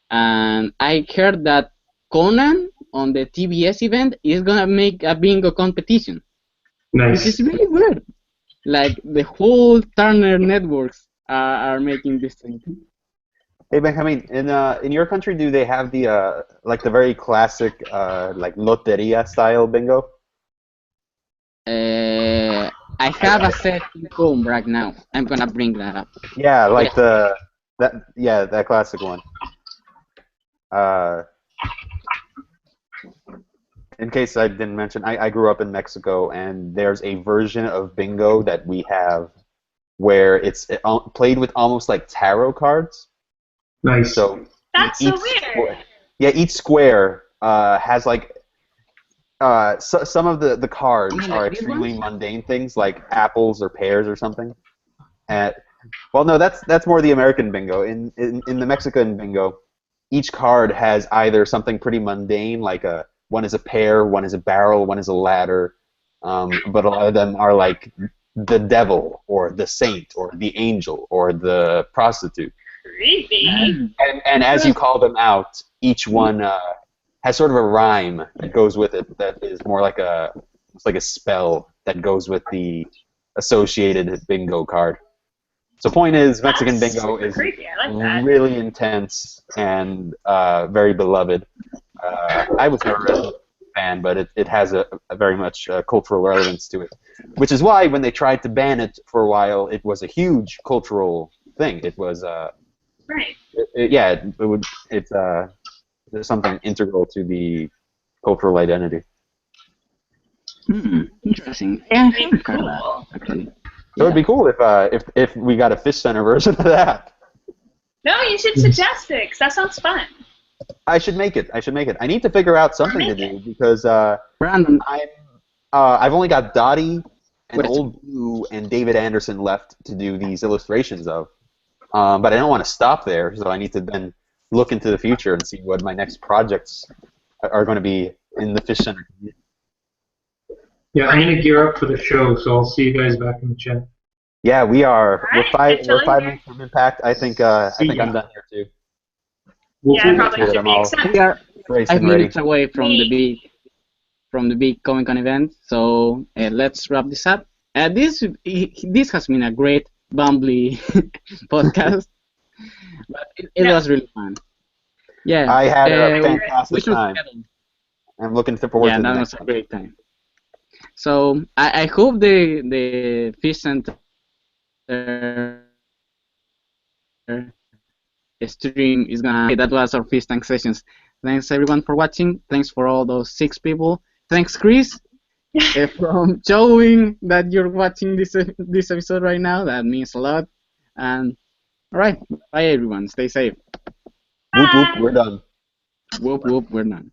And I heard that Conan on the TBS event is gonna make a bingo competition. Nice. Which is really weird. Like the whole Turner networks are making this thing. Hey Benjamin, in your country, do they have the like the very classic like loteria style bingo? I have a set in home right now. I'm gonna bring that up. Yeah, like that classic one. In case I didn't mention, I grew up in Mexico, and there's a version of bingo that we have where it's played with almost like tarot cards. Nice. So That's so weird. Each square has like some of the cards are extremely mundane things like apples or pears or something. Well, no, that's more the American bingo. In the Mexican bingo, each card has either something pretty mundane like one is a pear, one is a barrel, one is a ladder, but a lot of them are like the devil or the saint or the angel or the prostitute. Creepy. And as you call them out, each one has sort of a rhyme that goes with it that is more like a spell that goes with the associated bingo card. So point is, Mexican bingo is really intense and very beloved. I was never a fan, but it has a very much cultural relevance to it, which is why when they tried to ban it for a while, it was a huge cultural thing. It was right. It's something integral to the cultural identity. Interesting. Yeah, Cool. actually. So it'd be cool if we got a FishCenter version of that. No, you should suggest it, 'cause that sounds fun. I should make it. I need to figure out something to do because Brandon, I've only got Dottie and Old Blue and David Anderson left to do these illustrations of. But I don't want to stop there, so I need to then look into the future and see what my next projects are going to be in the FishCenter community. Yeah, I'm gonna gear up for the show, so I'll see you guys back in the chat. Yeah, we are. Right, We're 5 minutes from Impact. I think I'm done here too. Yeah, probably should be except we are Race 5 and ready. minutes away from the big Comic Con event, so let's wrap this up. This has been a great bumbly podcast, but it was really fun. Yeah, I had a we fantastic should time. schedule. I'm looking forward to the Yeah, that next was a one. great time. So I hope the FishCenter stream is gonna. That was our fish tank sessions. Thanks everyone for watching. Thanks for all those 6 people. Thanks Chris from showing that you're watching this episode right now. That means a lot. And all right, bye everyone. Stay safe. Whoop whoop, we're done. Whoop whoop, we're done.